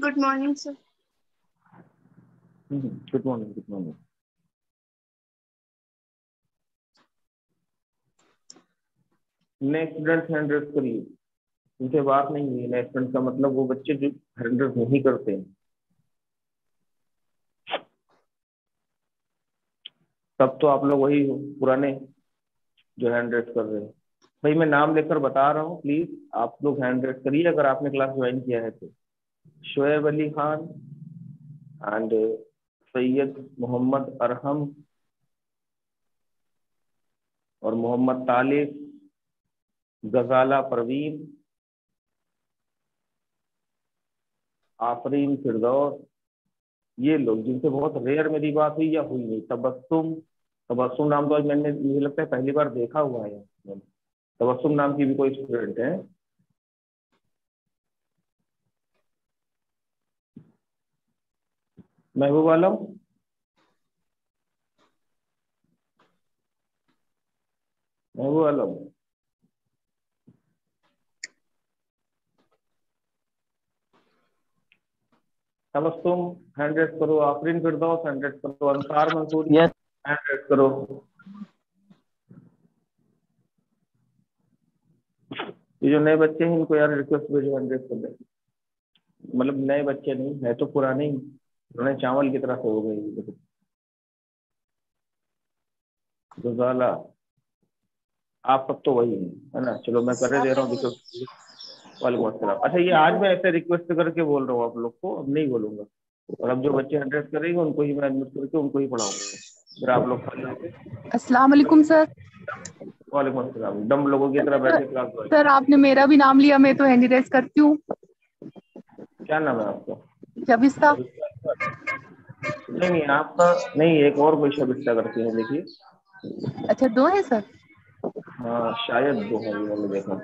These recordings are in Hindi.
Good morning, sir. Good morning. Good morning. नए स्टूडेंट हैंड रेज करिए। उनसे बात नहीं हुई। नए स्टूडेंट का मतलब वो बच्चे जो हैंड रेज नहीं करते हैं। तब तो आप लोग वही हो पुराने जो हैंड रेज कर रहे हैं। भाई मैं नाम लेकर बता रहा हूँ, प्लीज आप लोग हैंड रेज करिए अगर आपने क्लास ज्वाइन किया है तो। शोएब अली खान एंड सैयद मोहम्मद अरहम और मोहम्मद तालिब, गजाला परवीन, आफरीन फिरदौस, ये लोग जिनसे बहुत रेयर मेरी बात हुई या हुई नहीं। तबस्सुम, तबस्सुम नाम तो आज मैंने मुझे लगता है पहली बार देखा हुआ है। तबस्सुम नाम की भी कोई स्टूडेंट है? महबूब आलम, महबूब आलम, तबस्सुम हैंड रेज करो। आफरीन फिरदौस हैंड रेज करो। अंसार मंसूरी हैंड रेज करो। ये जो नए बच्चे हैं इनको यार रिक्वेस्ट भेजो हैंड रेज कर दे। मतलब नए बच्चे नहीं है तो पुराने ही, उन्होंने चावल की तरह से हो गई। गजाला, आप सब तो वही है ना। चलो मैं कर दे रहा हूँ रिक्वेस्ट। वालेकुम अस्सलाम। अच्छा ये आज मैं ऐसे रिक्वेस्ट करके बोल रहा हूँ आप लोग को, अब नहीं बोलूंगा। और अब जो बच्चे एड्रेस करेंगे उनको ही मैं एडमिट करके उनको ही पढ़ाऊंगा। फिर आप लोग खाली होंगे। अस्सलाम वालेकुम सर। वालेकुम अस्सलाम। डम लोगों की तरह बैठे क्लास में। सर आपने मेरा भी नाम लिया, मैं तो हैंड रेज करती हूँ। क्या नाम है आपका? शबिस्ता। नहीं आपका नहीं, एक और कोई शबिस्ता करती है देखिए। अच्छा दो है सर? हाँ शायद दो है, ये मैंने देखा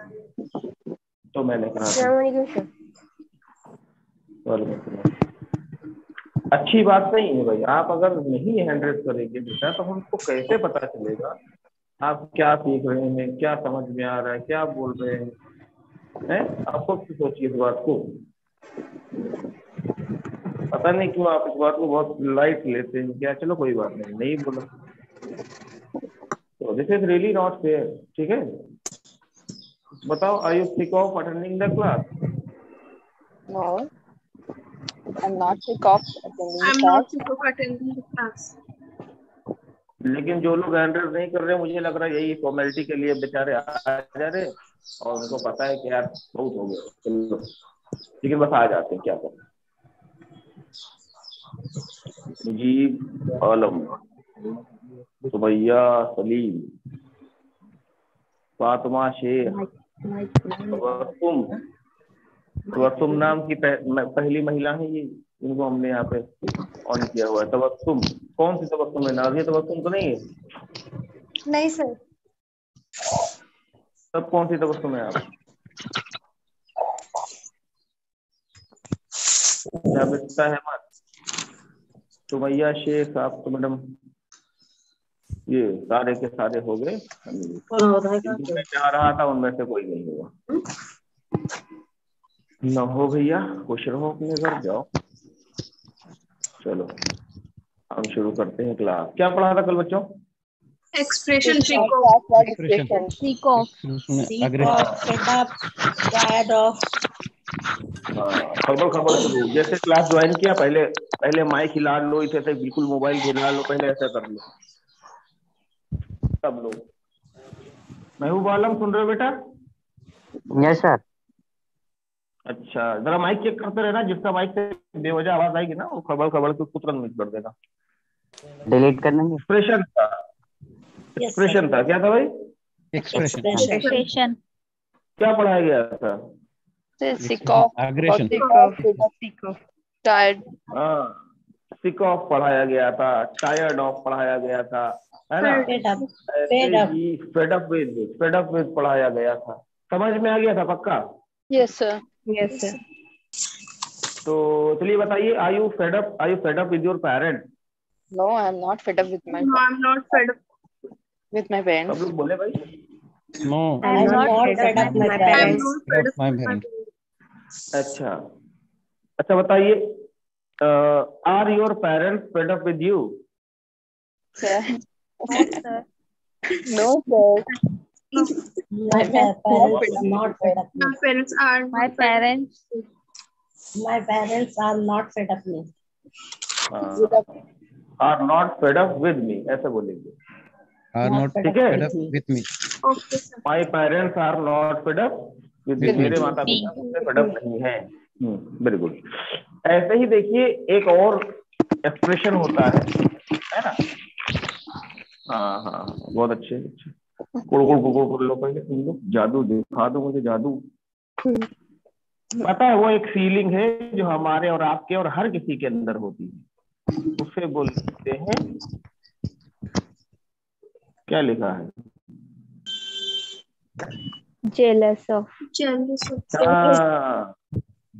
तो मैंने कहा था। वालेकुम अस्सलाम। अच्छी बात नहीं है भाई, आप अगर नहीं हैंडल करेंगे बेटा तो हमको कैसे पता चलेगा आप क्या सीख रहे हैं, क्या समझ में आ रहा है, क्या बोल रहे हैं? आप खुद सोचिए इस बात को। पता नहीं क्यों आप इस बात को बहुत लाइट लेते हैं क्या। चलो कोई बात नहीं, नहीं बोला तो this is really not fair. ठीक है, बताओ, are you sick of attending the class? No, I'm not sick of attending the I'm class. not sick of attending the class. लेकिन जो लोग हैंडल नहीं कर रहे, मुझे लग रहा है यही फॉर्मेलिटी के लिए बेचारे आ जा रहे और उनको पता है कि यार बहुत हो गया, चलो लेकिन बस आ जाते हैं, क्या करें। मुजीब आलम, सुमैया सलीम, फातिमा शेख, तबस्सुम। तबस्सुम नाम की पहली महिला है ये, इनको हमने यहाँ पे ऑन किया हुआ है। तबस्सुम, कौन सी तबस्सुम है? नाज़िया तबस्सुम तो नहीं है? नहीं सर। तब कौन सी तबस्सुम है आप? जाबिता अहमद, सुमैया शेख, आप तो मैडम ये सारे के सारे हो गए। मैं जा रहा था उनमें से कोई नहीं हुआ। न हो भैया, खुश रहो, अपने घर जाओ। चलो हम शुरू करते हैं क्लास। क्या पढ़ा था कल बच्चों? Expression Seek freak of what Expression. expression? Seek of. Fed up, tired of. खबर खबर शुरू। जैसे क्लास ज्वाइन किया, पहले पहले माइक हिला लो, इसे तो बिल्कुल मोबाइल हिला लो, पहले ऐसा कर लो सब लोग। महबूब आलम सुन रहे हो बेटा? Yes sir. अच्छा जरा माइक चेक करते रहना, जिसका माइक से बेवजह आवाज आएगी ना वो खबर खबर के उसको तुरंत म्यूट कर देना। डिलीट कर देंगे। एक्सप्रेशन था, एक्सप्रेशन था, क्या था भाई? Expression. क्या पढ़ाया गया था? Sick of, Aggression. sick of, tired. हाँ, सिक ऑफ पढ़ाया गया था, टायर्ड ऑफ पढ़ाया गया था, है ना? फेड अप विद पढ़ाया गया था। समझ में आ गया था पक्का? Yes, sir. Yes, sir. तो चलिए बताइए, are you fed up with your parent? No, I'm not fed up with my No, I'm not fed up. with my सब parents. लोग बोले भाई। No. I'm not fed up with my parents. I'm not fed up My with my parents. parents. अच्छा अच्छा बताइए, are your parents fed up with you? Sir. sir. No, sir. My parents are not fed up My me. parents are My parents My parents are not fed up me. Are not fed up with me, ऐसे बोलेंगे। are not ठीक है, fed up with me. Okay, sir. My parents are not fed up with me, With me. मेरे माता पिता मुझसे फेड अप नहीं है। Very good. ऐसे ही देखिए एक और एक्सप्रेशन होता है ना? हाँ हाँ, बहुत अच्छे अच्छे। कुड़ लो पहले तुम लोग, जादू दिखा दो मुझे, जादू। पता है वो एक फीलिंग है जो हमारे और आपके और हर किसी के अंदर होती है, उसे बोलते हैं, क्या लिखा है? Jealous of. Jealous of.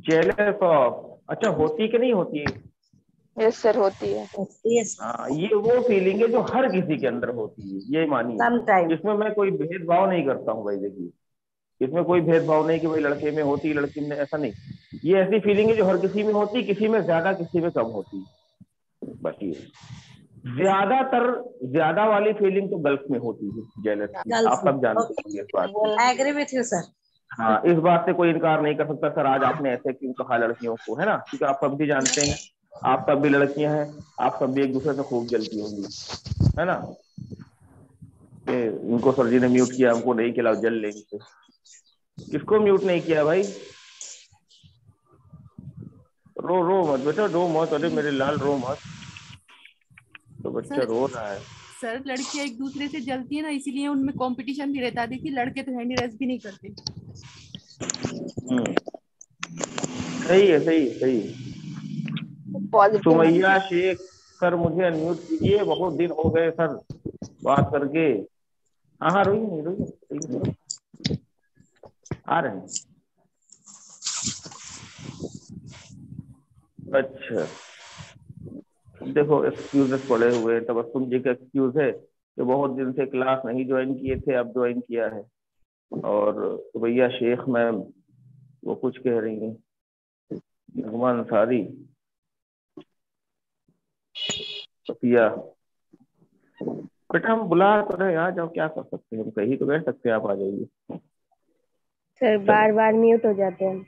Jealous of. अच्छा, होती कि नहीं होती? Yes, sir. होती है। Yes. हाँ, ये वो फीलिंग है जो हर किसी के अंदर होती है, ये मानिए। Sometimes. इसमें मैं कोई भेदभाव नहीं करता हूँ भाई, देखिए इसमें कोई भेदभाव नहीं कि भाई लड़के में होती लड़की में, ऐसा नहीं। ये ऐसी फीलिंग है जो हर किसी में होती, किसी में ज्यादा किसी में कम होती। बस ये ज्यादातर ज्यादा वाली फीलिंग तो गर्ल्स में होती है, जेलस की। आप सब जानते होंगे इस बात को। I agree with you, sir. हाँ, इस बात से कोई इनकार नहीं कर सकता सर आज आपने ऐसे क्यों कहा लड़कियों को, है ना? क्योंकि आप सब भी जानते हैं, आप सब भी लड़कियां हैं, आप सब भी एक दूसरे से खूब जलती होंगी, है ना? इनको सर जी ने म्यूट किया, हमको नहीं किया, जल लेंगे। किसको म्यूट नहीं किया भाई? रो मत बेटा, रो मत, अरे मेरे लाल रो मत। तो बच्चा रो रहा है। सर लड़कियां एक दूसरे से जलती है ना, इसीलिए उनमें कंपटीशन भी रहता है। देखिए लड़के तो हैंडी रेस भी नहीं करते। सही है, सही सही। Positive. सुमैया शेख सर मुझे अनम्यूट कीजिए, बहुत दिन हो गए सर बात करके। हाँ रोइए नहीं, रोइए, आ रहे हैं। अच्छा देखो, एक्सक्यूजेस पड़े हुए हैं। तबस्सुम जी का एक्सक्यूज है कि बहुत दिन से क्लास नहीं ज्वाइन किए थे, अब ज्वाइन किया है। और सुमैया शेख मैम वो कुछ कह रही हैं, नगमा अंसारी, सफिया, बेटा हम बुला तो रहे, आ जाओ, क्या कर सकते हैं हम, कहीं तो बैठ सकते हैं, आप आ जाइए। सर बार बार म्यूट हो जाते हैं।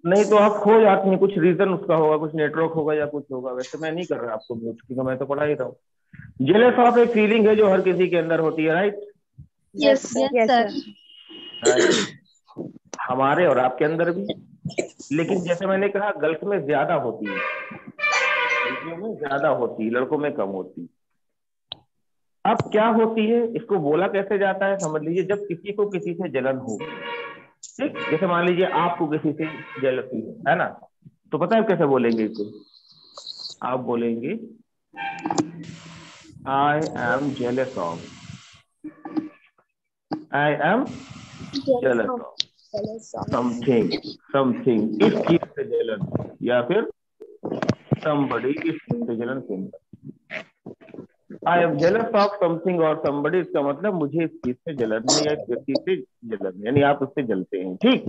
नहीं तो आप खो जाते हैं, कुछ रीजन उसका होगा, कुछ नेटवर्क होगा या कुछ होगा। वैसे मैं नहीं कर रहा आपको म्यूट, क्योंकि मैं तो पढ़ा ही रहा हूँ। जेलस ऑफ एक फीलिंग है जो हर किसी के अंदर होती है, राइट? Yes, sir. हमारे और आपके अंदर भी। लेकिन जैसे मैंने कहा गर्ल्स में ज्यादा होती है, लड़कियों में ज्यादा होती है, लड़कों में कम होती है। अब क्या होती है, इसको बोला कैसे जाता है समझ लीजिए। जब किसी को किसी से जलन हो, ठीक, जैसे मान लीजिए आपको किसी से जेलसी है ना, तो पता है कैसे बोलेंगे इसको? आप बोलेंगे आई am jealous of, I am jealous of something, इस चीज से जलन, या फिर somebody, इस चीज से जलन सुनता। आई एम जेलस ऑफ समथिंग और somebody, इसका मतलब मुझे इस चीज से जलन है या इस व्यक्ति से जलन है, यानी आप उससे जलते हैं, ठीक।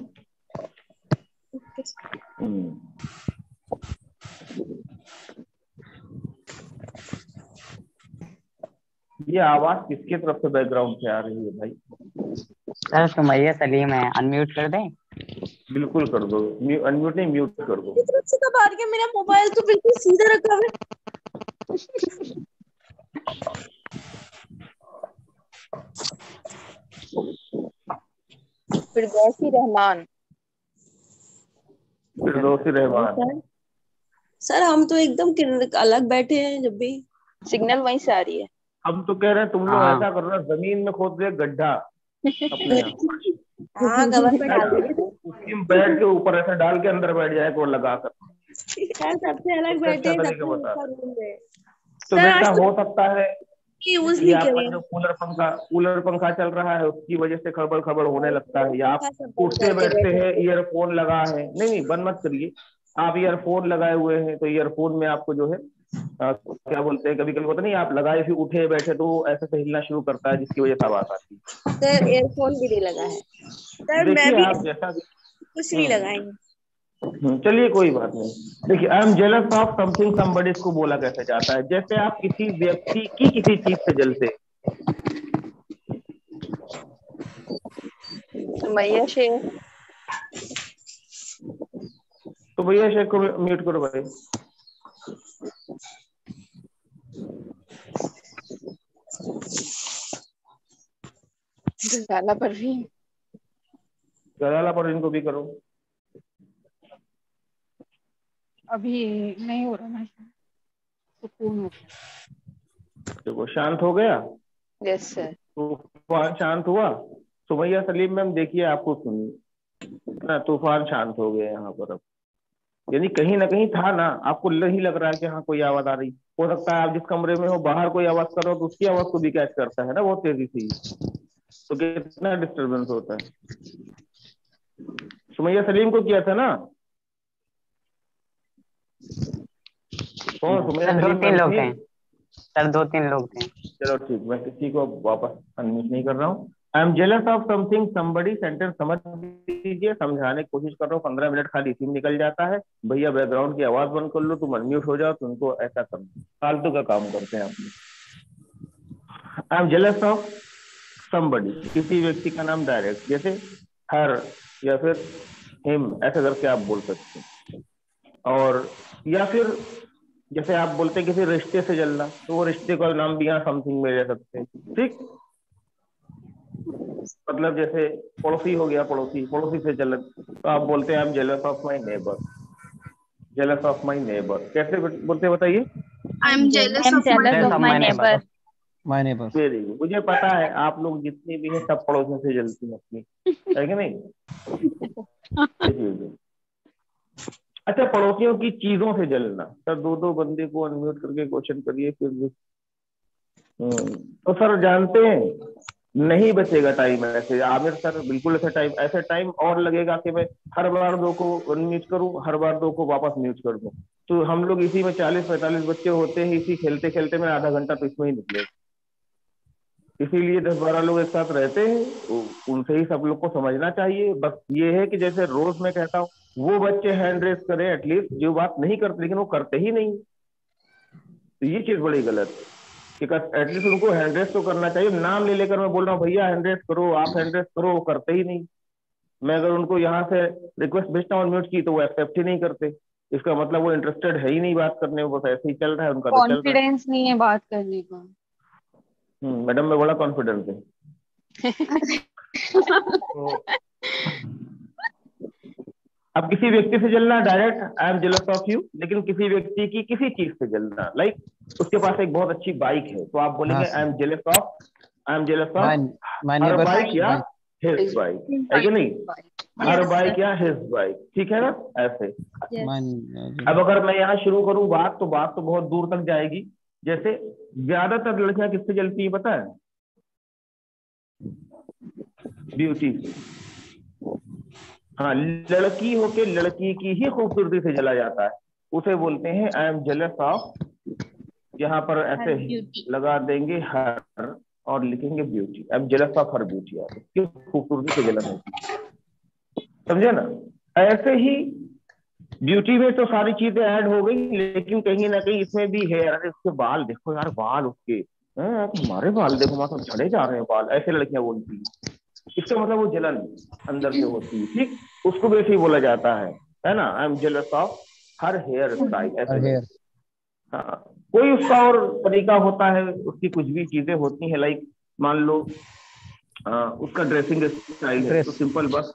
ये आवाज किसके तरफ से बैकग्राउंड से आ रही है भाई? सर सुमैया सलीम है, अनम्यूट कर दें? बिल्कुल कर दो, अनम्यूट नहीं म्यूट कर दो। तरफ से कब आ रही है? मेरा मोबाइल तो बिल्कुल सीधा रखा है। फिरदौसी रहमान। फिरदौसी रहमान। सर हम तो एकदम अलग बैठे हैं, जब भी सिग्नल वहीं से आ रही है। हम तो कह रहे हैं तुम लोग हाँ। ऐसा कर रहे हो, जमीन में खोद दे गड्ढा अपने यहाँ, हाँ कवर पे डाल दीजिए। उसकी बैठ के ऊपर ऐसे डाल के अंदर बैठ जाए को लगा कर। सर सबसे अलग बैठे हैं, अच्छा सबसे तरीका बता। ऊपर रूम में। तो सर, बेटा आज तो हो सकता है यूज ये नहीं आपका करें। जो कूलर पंखा चल रहा है उसकी वजह से खड़बड़ खड़बड़ होने लगता है, या आप उठते बैठते हैं ईयरफोन लगा है। नहीं बंद मत करिए, आप ईयरफोन लगाए हुए हैं तो ईयरफोन में आपको जो है क्या बोलते हैं, कभी कभी होता नहीं, आप लगाए फिर उठे बैठे तो ऐसे से हिलना शुरू करता है, जिसकी वजह से आवाज आती है। सर एयरफोन भी नहीं लगा है। सर मैं देखिए भी आप जैसा कुछ नहीं लगाएंगे। चलिए कोई बात नहीं। देखिए, आई am jealous of something somebody, इसको बोला कैसे जाता है? जैसे आप किसी व्यक्ति की किसी चीज से जलते हैं। सुमैया शेख। तो भैया शेख को म्यूट करो भाई। जलाला परवीन। जलाला परवीन को भी करो। अभी नहीं हो रहा ना, सुकून हो गया। देखो शांत हो गया। Yes sir. तूफान शांत हुआ। सुमैया सलीम मैम देखिए, आपको सुनिए ना, तूफान शांत हो गया यहाँ पर अब। यानी कहीं ना कहीं था ना, आपको नहीं लग रहा है कि हाँ कोई आवाज आ रही? हो सकता है आप जिस कमरे में हो बाहर कोई आवाज कर रहा हो तो उसकी आवाज को भी कैच करता है ना बहुत तेजी से, तो कितना डिस्टरबेंस होता है। सुमैया सलीम को किया था ना? कौन? सुमैया सर 2-3 लोग सलीम? थे सर, 2-3 लोग थे। चलो ठीक, मैं किसी को वापस अनम्यूट नहीं कर रहा हूँ। आई am jealous of something somebody, sentence समझ लीजिए, समझाने की कोशिश कर रहा हूँ। 15 मिनट खाली इसी में निकल जाता है। भैया बैकग्राउंड की आवाज बंद कर लो, तुम अनम्यूट हो जाओ, तुमको ऐसा कर फालतू का काम करते हैं आप। आई एम जेलस ऑफ समबडी, किसी व्यक्ति का नाम डायरेक्ट, जैसे हर या फिर हिम, ऐसे करके आप बोल सकते हैं। और या फिर जैसे आप बोलते हैं किसी रिश्ते से जलना, तो वो रिश्ते का नाम भी यहाँ समथिंग में ले सकते हैं। ठीक, मतलब जैसे पड़ोसी हो गया, पड़ोसी से जलन, तो आप बोलते हैं आई am jealous of my neighbour. Jealous of my neighbour कैसे बोलते हैं बताइए? आई am jealous of my neighbour. My neighbour. Very good. मुझे पता है आप लोग जितनी भी हैं सब पड़ोसियों से जलती हैं अपनी, है कि नहीं? अच्छा, पड़ोसियों की चीजों से जलना। सर दो बंदे को अनम्यूट करके क्वेश्चन करिए फिर भी। तो सर जानते हैं नहीं बचेगा टाइम ऐसे। आमिर सर बिल्कुल ऐसे टाइम और लगेगा कि मैं हर बार 2 को अनम्यूट करूं, हर बार 2 को वापस म्यूट कर दूं। तो हम लोग इसी में 40-45 बच्चे होते हैं, इसी खेलते खेलते में आधा घंटा तो इसमें ही निकलेगा। इसीलिए 10-12 लोग एक साथ रहते हैं, उनसे ही सब लोग को समझना चाहिए। बस ये है कि जैसे रोज मैं कहता हूँ, वो बच्चे हैंड रेस करें एटलीस्ट जो बात नहीं करते, लेकिन वो करते ही नहीं, तो ये चीज बड़ी गलत है कि एटलीस्ट उनको हैंड रेस तो करना चाहिए। नाम ले लेकर मैं बोल रहा हूँ भैया हैंड रेस करो, आप हैंड रेस करो, वो करते ही नहीं। मैं अगर उनको यहाँ से रिक्वेस्ट भेजता हूँ अनम्यूट की, तो वो एक्सेप्ट ही नहीं करते। इसका मतलब वो इंटरेस्टेड है ही नहीं बात करने में, बस ऐसे ही चल रहा है उनका, तो चल रहा है। कॉन्फिडेंस नहीं है बात करने का। मैडम में बड़ा कॉन्फिडेंस है। अब किसी व्यक्ति से जलना direct, I am jealous of you. लेकिन किसी व्यक्ति की किसी चीज से जलना, लाइक उसके पास एक बहुत अच्छी बाइक है, तो आप बोलेंगे आई am jealous of her bike या हिज बाइक, है कि नहीं? हर बाइक या हिज बाइक, ठीक है ना? ऐसे। अब अगर मैं यहाँ शुरू करूँ बात तो बहुत दूर तक जाएगी। जैसे ज्यादातर लड़कियां किससे जलती है पता है? ब्यूटी। हाँ, लड़की होके लड़की की ही खूबसूरती से जला जाता है, उसे बोलते हैं आई एम जेलस ऑफ। यहाँ पर ऐसे लगा देंगे हर और लिखेंगे beauty. I am jealous of her beauty, उसकी खूबसूरती से जलन होती है, समझे ना? ऐसे ही ब्यूटी में तो सारी चीजें ऐड हो गई, लेकिन कहीं ना कहीं इसमें भी है। अरे उसके बाल देखो यार, बाल उसके, हमारे बाल देखो, मतलब झड़े जा रहे हैं बाल, ऐसे लड़कियां बोलती है। इसका मतलब वो जलन अंदर से होती है, ठीक? उसको भी ऐसे ही बोला जाता है ना? I am jealous of her hair style, ऐसे। हाँ, कोई उसका और तरीका होता है, उसकी कुछ भी चीजें होती हैं, लाइक मान लो उसका ड्रेसिंग स्टाइल है, तो सिंपल बस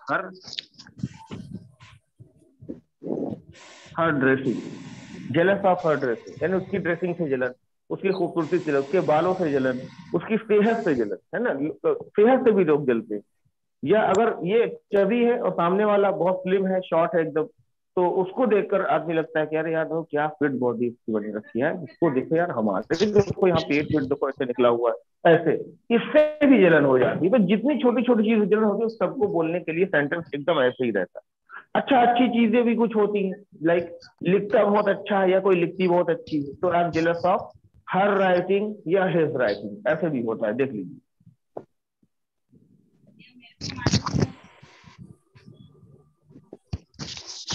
her dressing, jealous of her dressing, यानी उसकी ड्रेसिंग से जलन, उसकी खूबसूरती से जलन, उसके बालों से जलन, उसकी सेहत से जलन, है ना? सेहत से भी लोग जलते हैं। या अगर ये चबी है और सामने वाला बहुत स्लिम है, शॉर्ट है एकदम, तो उसको देखकर आदमी लगता है कि अरे यार वो क्या फिट बॉडी इसकी बनी रखी है, इसको देखो यार, हमारे देखो यहाँ पेट देखो ऐसे निकला हुआ है, ऐसे। इससे भी जलन हो जाती है। तो जितनी छोटी छोटी चीज जलन होती है उस सबको बोलने के लिए सेंटेंस एकदम ऐसे ही रहता है। अच्छा, अच्छी चीजें भी कुछ होती हैं, लाइक लिखता बहुत अच्छा है या कोई लिखती बहुत अच्छी है, तो आई am jealous of her writing या हिज राइटिंग, ऐसे भी होता है, देख लीजिए।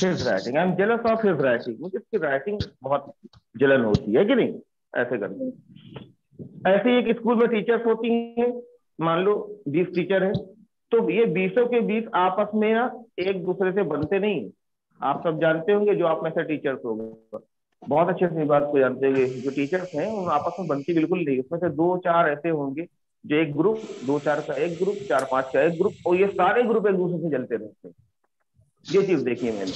His writing, I am jealous of his writing, मुझे इसकी राइटिंग बहुत जलन होती है कि नहीं, ऐसे करके। ऐसे ही एक स्कूल में टीचर्स होती हैं, मान लो 20 टीचर हैं, तो ये 20 के 20 आपस में ना एक दूसरे से बनते नहीं। आप सब जानते होंगे जो आप में से टीचर्स होंगे, बहुत अच्छे से बात को जानते होंगे, जो टीचर्स हैं उन आपस में बनती बिल्कुल नहीं। उसमें से 2-4 ऐसे होंगे जो एक ग्रुप, 2-4 का एक ग्रुप, 4-5 का एक ग्रुप, और ये सारे ग्रुप एक दूसरे से जलते रहते हैं। ये चीज देखी है मैंने,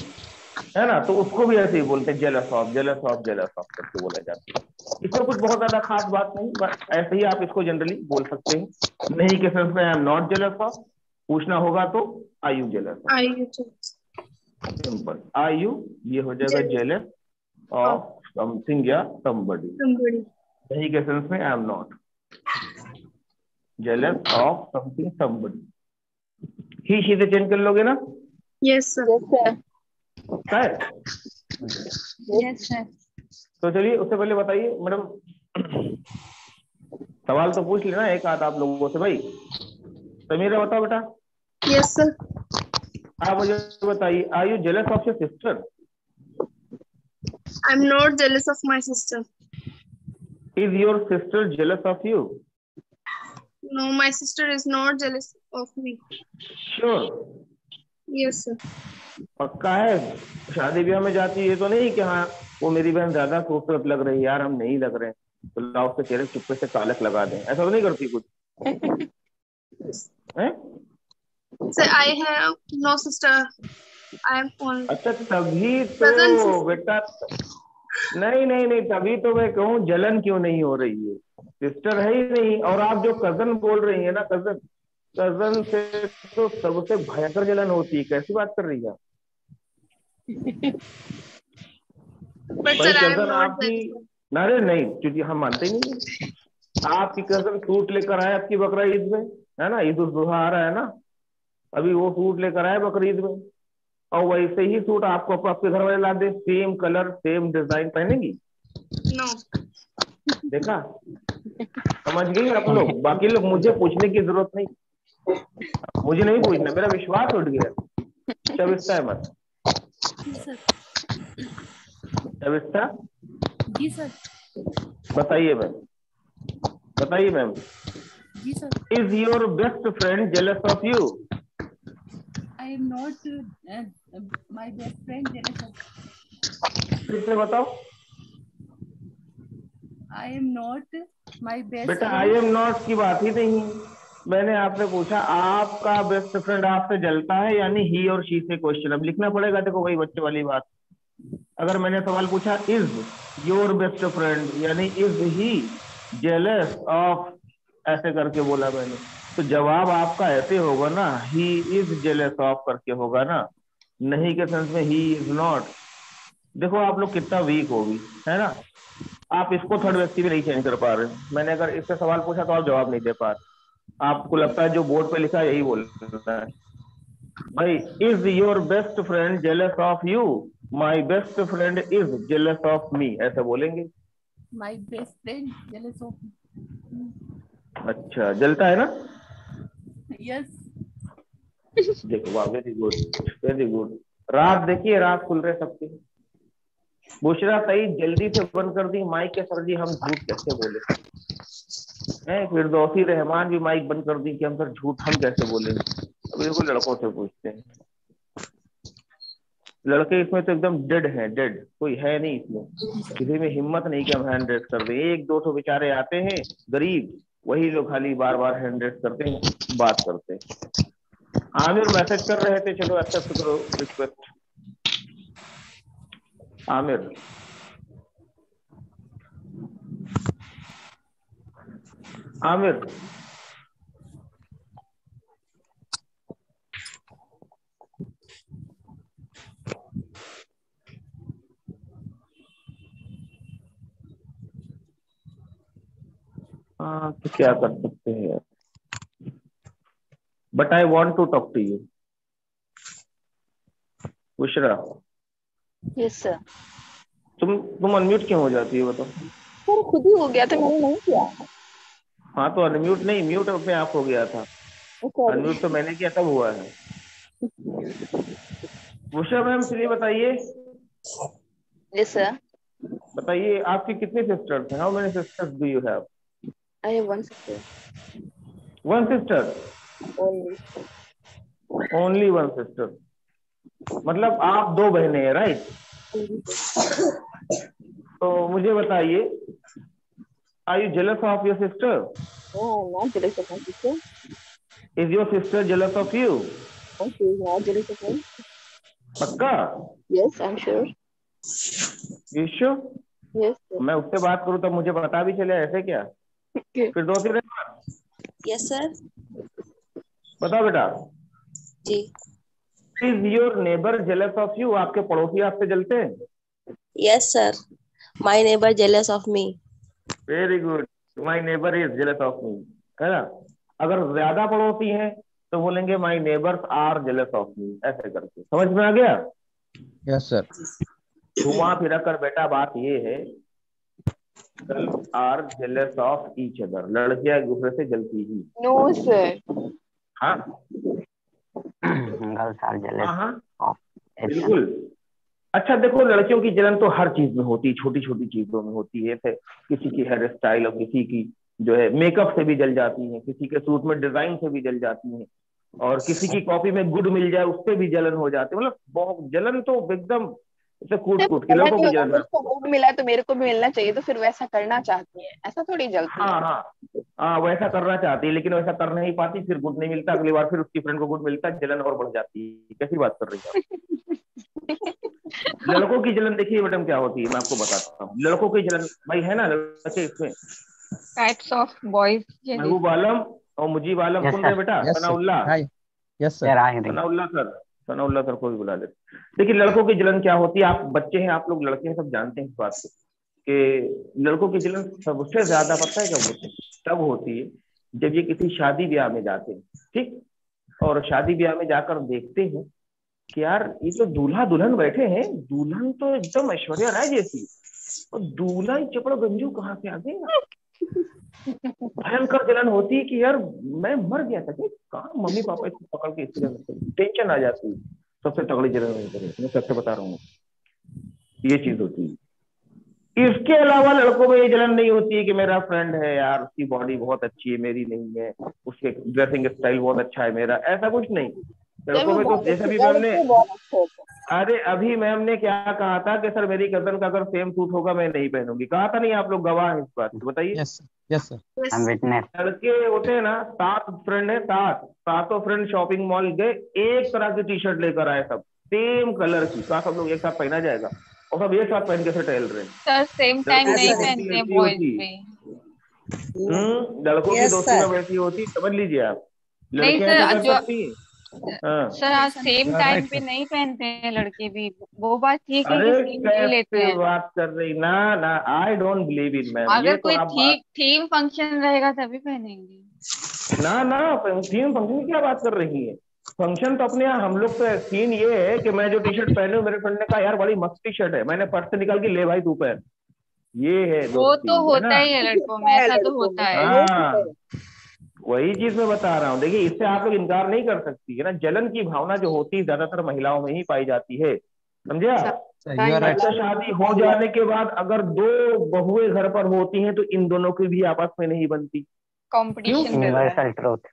है ना। तो उसको भी ऐसे ही बोलते हैं, jealous of, jealous of, jealous of करके बोला जाता है। इसमें कुछ बहुत ज्यादा खास बात नहीं, बस ऐसे ही आप इसको जनरली बोल सकते हैं। नहीं के सेंस में I am not jealous of, पूछना होगा तो are you jealous of, Are you jealous? Simple. Are you ये हो जाएगा जेलस ऑफ समथिंग या समबडी। Somebody. नहीं के सेंस में I am not jealous of something somebody. He she से चेंज कर लोगे ना, Yes, sir. Yes, sir. है? Yes, sir. तो चलिए उससे पहले बताइए मैडम, सवाल तो पूछ लेना एक आध आप लोगों से। भाई समीरा बताओ बेटा, Yes, sir. आप मुझे बताइए, are you jealous of your sister? I'm not jealous of my sister. Is your sister jealous of you? No, my sister is not jealous of me. Sure? Yes, sir. पक्का है? शादी ब्याह में जाती है ये तो नहीं कि हाँ वो मेरी बहन ज्यादा खूबसूरत लग रही है यार, हम नहीं लग रहे हैं तो लाओ उसके चेहरे चुप्पे से कालक लगा दें, ऐसा तो नहीं करती कुछ है? Sir, I have no sister. I am only अच्छा तभी Cousin तो sister. बेटा, नहीं नहीं नहीं, तभी तो मैं कहूँ जलन क्यों नहीं हो रही है, सिस्टर है ही नहीं। और आप जो कजन बोल रही है ना, कजन, कजन से तो सबसे भयंकर जलन होती है। कैसी बात कर रही है आप? but भाई sir, I am cousin not आपकी, jealous. अरे नहीं क्योंकि हम मानते ही नहीं। आपकी कजन सूट लेकर आए आपकी बकरा ईद में, है ना, ईद उल जुहा आ रहा है ना, अभी वो सूट लेकर आए बकरा ईद में, और वैसे ही सूट आपको आपके घर वाले ला दे, सेम कलर सेम डिजाइन, पहनेंगी? No. देखा, समझ गई आप लोग। बाकी लोग मुझे पूछने की जरूरत नहीं, मुझे नहीं पूछना, मेरा विश्वास उठ गया। शविस्ता अहमद, शविस्ता जी सर। बताइए मैम, बताइए मैम, जी sir. Is your best friend jealous of you? I am not my best friend jealous of. फिर से बताओ। I am not my best बेटा आई एम नॉट की बात ही नहीं, मैंने आपसे पूछा आपका बेस्ट फ्रेंड आपसे जलता है, यानी ही और शी से क्वेश्चन अब लिखना पड़ेगा। देखो वही बच्चे वाली बात, अगर मैंने सवाल पूछा इज योर बेस्ट फ्रेंड, यानी इज ही जेलस ऑफ, ऐसे करके बोला मैंने, तो जवाब आपका ऐसे होगा ना, ही इज जेलस ऑफ करके होगा ना, नहीं के सेंस में ही इज नॉट। देखो आप लोग कितना वीक होगी, है ना। आप इसको थर्ड व्यक्ति में नहीं चेंज कर पा रहे। मैंने अगर इससे सवाल पूछा तो आप जवाब नहीं दे पा रहे, आपको लगता है जो बोर्ड पे लिखा है यही बोलता है। भाई is your best friend jealous of you? My best friend is jealous of मी, ऐसा बोलेंगे। My best friend jealous of. अच्छा जलता है ना? यस। देखो वाह, वेरी गुड वेरी गुड। रात देखिए, रात खुल रहे सबकी। बुशरा सही जल्दी से बंद कर दी माइक के सर जी, हम झूठ कैसे बोले हैं? फिर दोषी रहमान भी माइक बंद कर दी कि हम सर झूठ हम कैसे बोलेंगे। अब बिल्कुल लड़कों से पूछते हैं, लड़के इसमें तो एकदम डेड हैं, डेड, कोई है नहीं इसमें, किसी में हिम्मत नहीं कि हम हैंड रेस कर दें। 1-2 बेचारे आते हैं गरीब, वही लोग खाली बार बार हैंड रेस करते हैं, बात करते हैं। आमिर मैसेज कर रहे थे, चलो एक्सेप्ट करो रिक्वेस्ट। आमिर आमिर हाँ तो क्या कर सकते हैं यार, but I want to talk to you. Bushra yes sir. तुम अनम्यूट क्यों हो जाती है बताओ? सर खुद ही हो गया था, मैंने नहीं किया। हाँ तो अनम्यूट नहीं, म्यूट अपने आप हो गया था, Sorry. अनम्यूट तो मैंने किया तब हुआ है। उषा मैम चलिए बताइए, Yes, sir. बताइए आपकी कितनी सिस्टर्स हैं? How many sisters do you have? I have one sister one sister, only. Only one sister, मतलब आप दो बहनें हैं, राइट? तो मुझे बताइए, are you jealous of your sister? No, I'm not jealous of my sister. Is your sister jealous of you? No, she is not jealous of me. पक्का? Yes, I'm sure. You sure? Yes, sir. मैं उससे बात करूं तो मुझे पता भी चले, ऐसे क्या? Okay. फिर दोस्ती रहे। Yes sir. बताओ बेटा, जी। Is your neighbour jealous of you? आपके पड़ोसी आपसे जलते हैं? Yes sir, my neighbour jealous of me. Very good, my neighbour is jealous of me, है ना? अगर ज्यादा पड़ोसी हैं तो बोलेंगे my neighbours are jealous of me, ऐसे करके। समझ में आ गया? Yes sir. घुमा फिरा कर बेटा बात ये है, girls are jealous of each other, लड़कियां एक दूसरे से जलती ही। No, sir. हाँ गर्ल्स आर जेलस हाँ ऑफ बिल्कुल। अच्छा देखो, लड़कियों की जलन तो हर चीज में होती है, छोटी छोटी चीजों में होती है। जैसे किसी की हेयर स्टाइल और किसी की जो है मेकअप से भी जल जाती है, किसी के सूट में डिजाइन से भी जल जाती है, और किसी की कॉफी में गुड मिल जाए उससे भी जलन हो जाती है। मतलब बहुत जलन तो एकदम ऐसे कूट कूट के लड़कों की जलन। उसको गुड मिला तो मेरे को भी मिलना चाहिए, तो फिर वैसा करना चाहती है, ऐसा थोड़ी जलती है। हाँ हाँ हाँ, वैसा करना चाहती है लेकिन वैसा कर नहीं पाती, फिर गुड नहीं मिलता, अगली बार फिर उसकी फ्रेंड को गुड मिलता है, जलन और बढ़ जाती है। कैसी बात कर रही है आप? लड़कों की जलन देखिए मैडम क्या होती है, मैं आपको बताता हूँ। लड़कों की जलन भाई है ना लड़के, इसमें टाइप्स ऑफ बॉयज। महबूब आलम और मुजीब आलम। Yes, सुन sir. रहे बेटा? Yes Sanaullah, sir. Yes sir. Sir आ रही सनाउल्लाह सर, सनाउल्लाह सर को भी बुला लेते। देखिए लड़कों की जलन क्या होती है, आप बच्चे हैं, आप लोग लड़के हैं, सब जानते हैं इस बात को कि लड़कों की जलन सबसे ज्यादा पता है कब होती है? तब होती है जब ये किसी शादी ब्याह में जाते हैं, ठीक? और शादी ब्याह में जाकर देखते हैं कि यार ये तो दूल्हा दुल्हन बैठे हैं, दुल्हन तो एकदम ऐश्वर्या राय जैसी, और दूल्हा ही चपड़ गंजू कहाँ से आ गया। भयंकर जलन होती है कि यार मैं मर गया था कि कहाँ मम्मी पापा इसको पकड़ के इस तरह से, टेंशन आ जाती है। सबसे तगड़ी जलन नहीं करे, मैं सबसे बता रहा हूँ, ये चीज होती है। इसके अलावा लड़कों में ये जलन नहीं होती है कि मेरा फ्रेंड है यार, उसकी बॉडी बहुत अच्छी है, मेरी नहीं है, उसके ड्रेसिंग स्टाइल बहुत अच्छा है, मेरा ऐसा कुछ नहीं। लड़कों में तो जैसे भी मैम ने, अरे अभी मैम ने क्या कहा था कि सर मेरी कजन का अगर सेम सूट होगा मैं नहीं पहनूंगी, कहा था नहीं? आप लोग गवाह हैं इस बात की, बताइए। Yes yes sir. हम विटनेस। लड़के होते हैं ना, 7 फ्रेंड है, सातों फ्रेंड शॉपिंग मॉल गए, एक तरह की टी शर्ट लेकर आए, सब सेम कलर की, कहा सब लोग एक साथ पहना जाएगा, और सब एक साथ पहन के टहल रहे हैं। सर सेम टाइम नहीं लड़कों की पहनते दोस्ती बॉयज होती भी। लड़कों की Yes, दोस्ती में sir. वैसी होती, समझ लीजिए आप। नहीं लड़कियां ऐसा सर, कर जो सकती हैं। हाँ। सर आज सेम Right, टाइम sir. पे नहीं पहनते हैं लड़के भी, वो बात ठीक है अरे कि सेम ले लेते कैसे हैं। बात कर रही ना ना, I don't believe in ma'am, ये अगर तो कोई आप बात थीम फंक्शन रहेगा तभी पहनेंगे। ना ना, थीम फंक्शन की क्या बात कर रही है? फंक्शन तो अपने यहाँ, हम लोग तो सीन ये है कि मैं जो टी शर्ट पहने हूँ, मेरे फ्रेंड ने कहा यार बड़ी मस्त टी शर्ट है, मैंने पर्स से निकाल के ले भाई तू पहन, ये है वो दोस्ती, तो है होता ना? ही है लड़कों में, ऐसा तो होता है। हाँ वही चीज मैं बता रहा हूँ। देखिए इससे आप लोग इनकार नहीं कर सकती है ना, जलन की भावना जो होती है ज्यादातर महिलाओं में ही पाई जाती है, समझे आप? सर यू आर राइट अच्छा सर। शादी हो जाने के बाद अगर 2 बहुएं घर पर होती हैं तो इन दोनों की भी आपस में नहीं बनती, कंपटीशन रहता है। Universal truth.